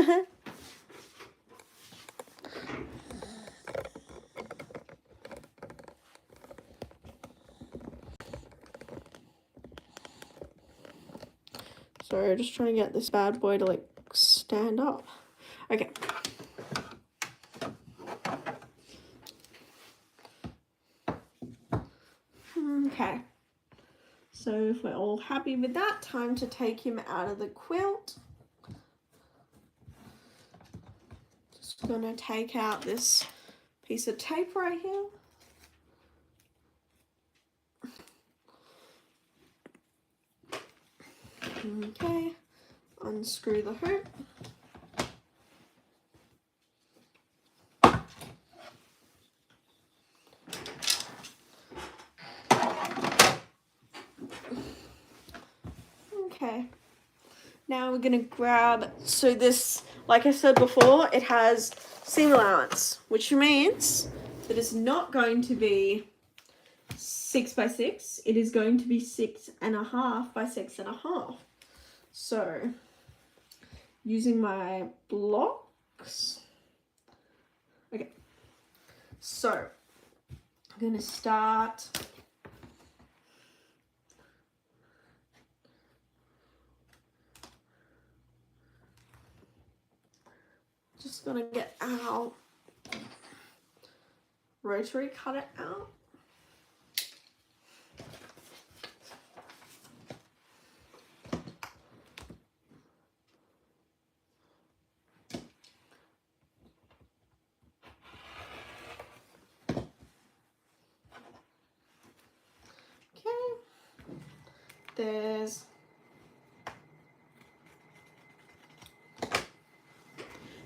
So just trying to get this bad boy to like stand up. Okay. Okay. So if we're all happy with that, time to take him out of the quilt. Just gonna take out this piece of tape right here. Okay, unscrew the hoop. Okay, now we're gonna grab, so this, like I said before, it has seam allowance, which means that it's not going to be 6 by 6, it is going to be 6.5 by 6.5. So, using my blocks, okay, so I'm going to start just going to get our rotary cutter out.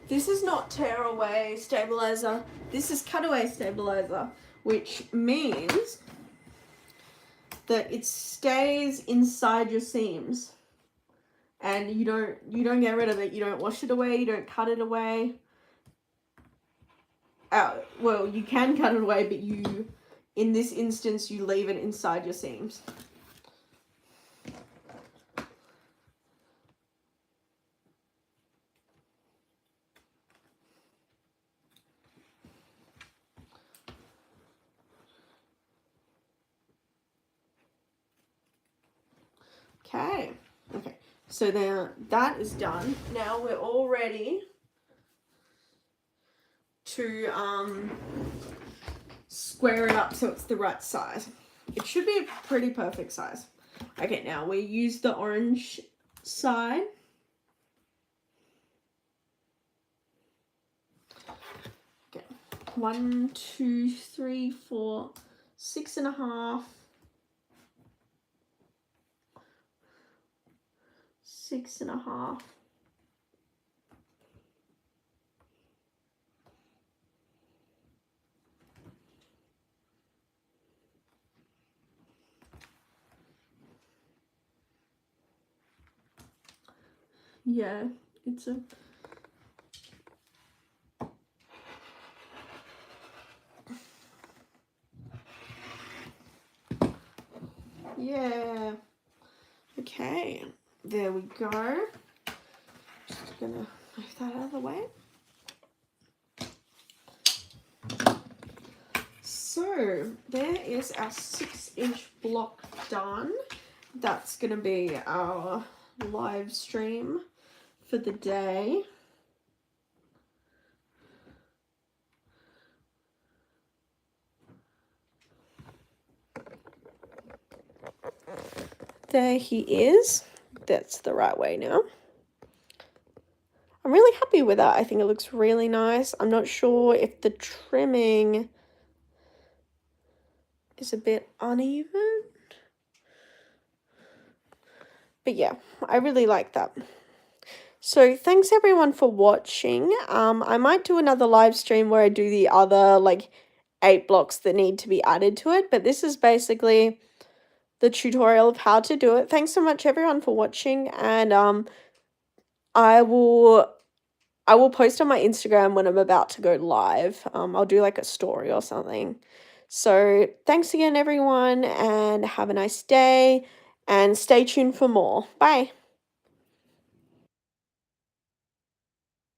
This is not tear away stabilizer. This is cutaway stabilizer, which means that it stays inside your seams, and you don't get rid of it. You don't wash it away. You don't cut it away. Well, you can cut it away, but in this instance, you leave it inside your seams. Okay. So now that is done. Now we're all ready to square it up so it's the right size. It should be a pretty perfect size. Okay, now we use the orange side. Okay, 1, 2, 3, 4, 6.5. 6.5. Yeah, it's a... Yeah. Okay, there we go. Just gonna move that out of the way. So there is our 6-inch block done. That's gonna be our live stream for the day. There he is. That's the right way now. I'm really happy with that. I think it looks really nice. I'm not sure if the trimming is a bit uneven. But yeah, I really like that. So thanks everyone for watching. I might do another live stream where I do the other 8 blocks that need to be added to it. But this is basically the tutorial of how to do it. Thanks so much everyone for watching, and I will post on my Instagram when I'm about to go live. I'll do a story or something. So thanks again everyone, and have a nice day, and stay tuned for more. Bye.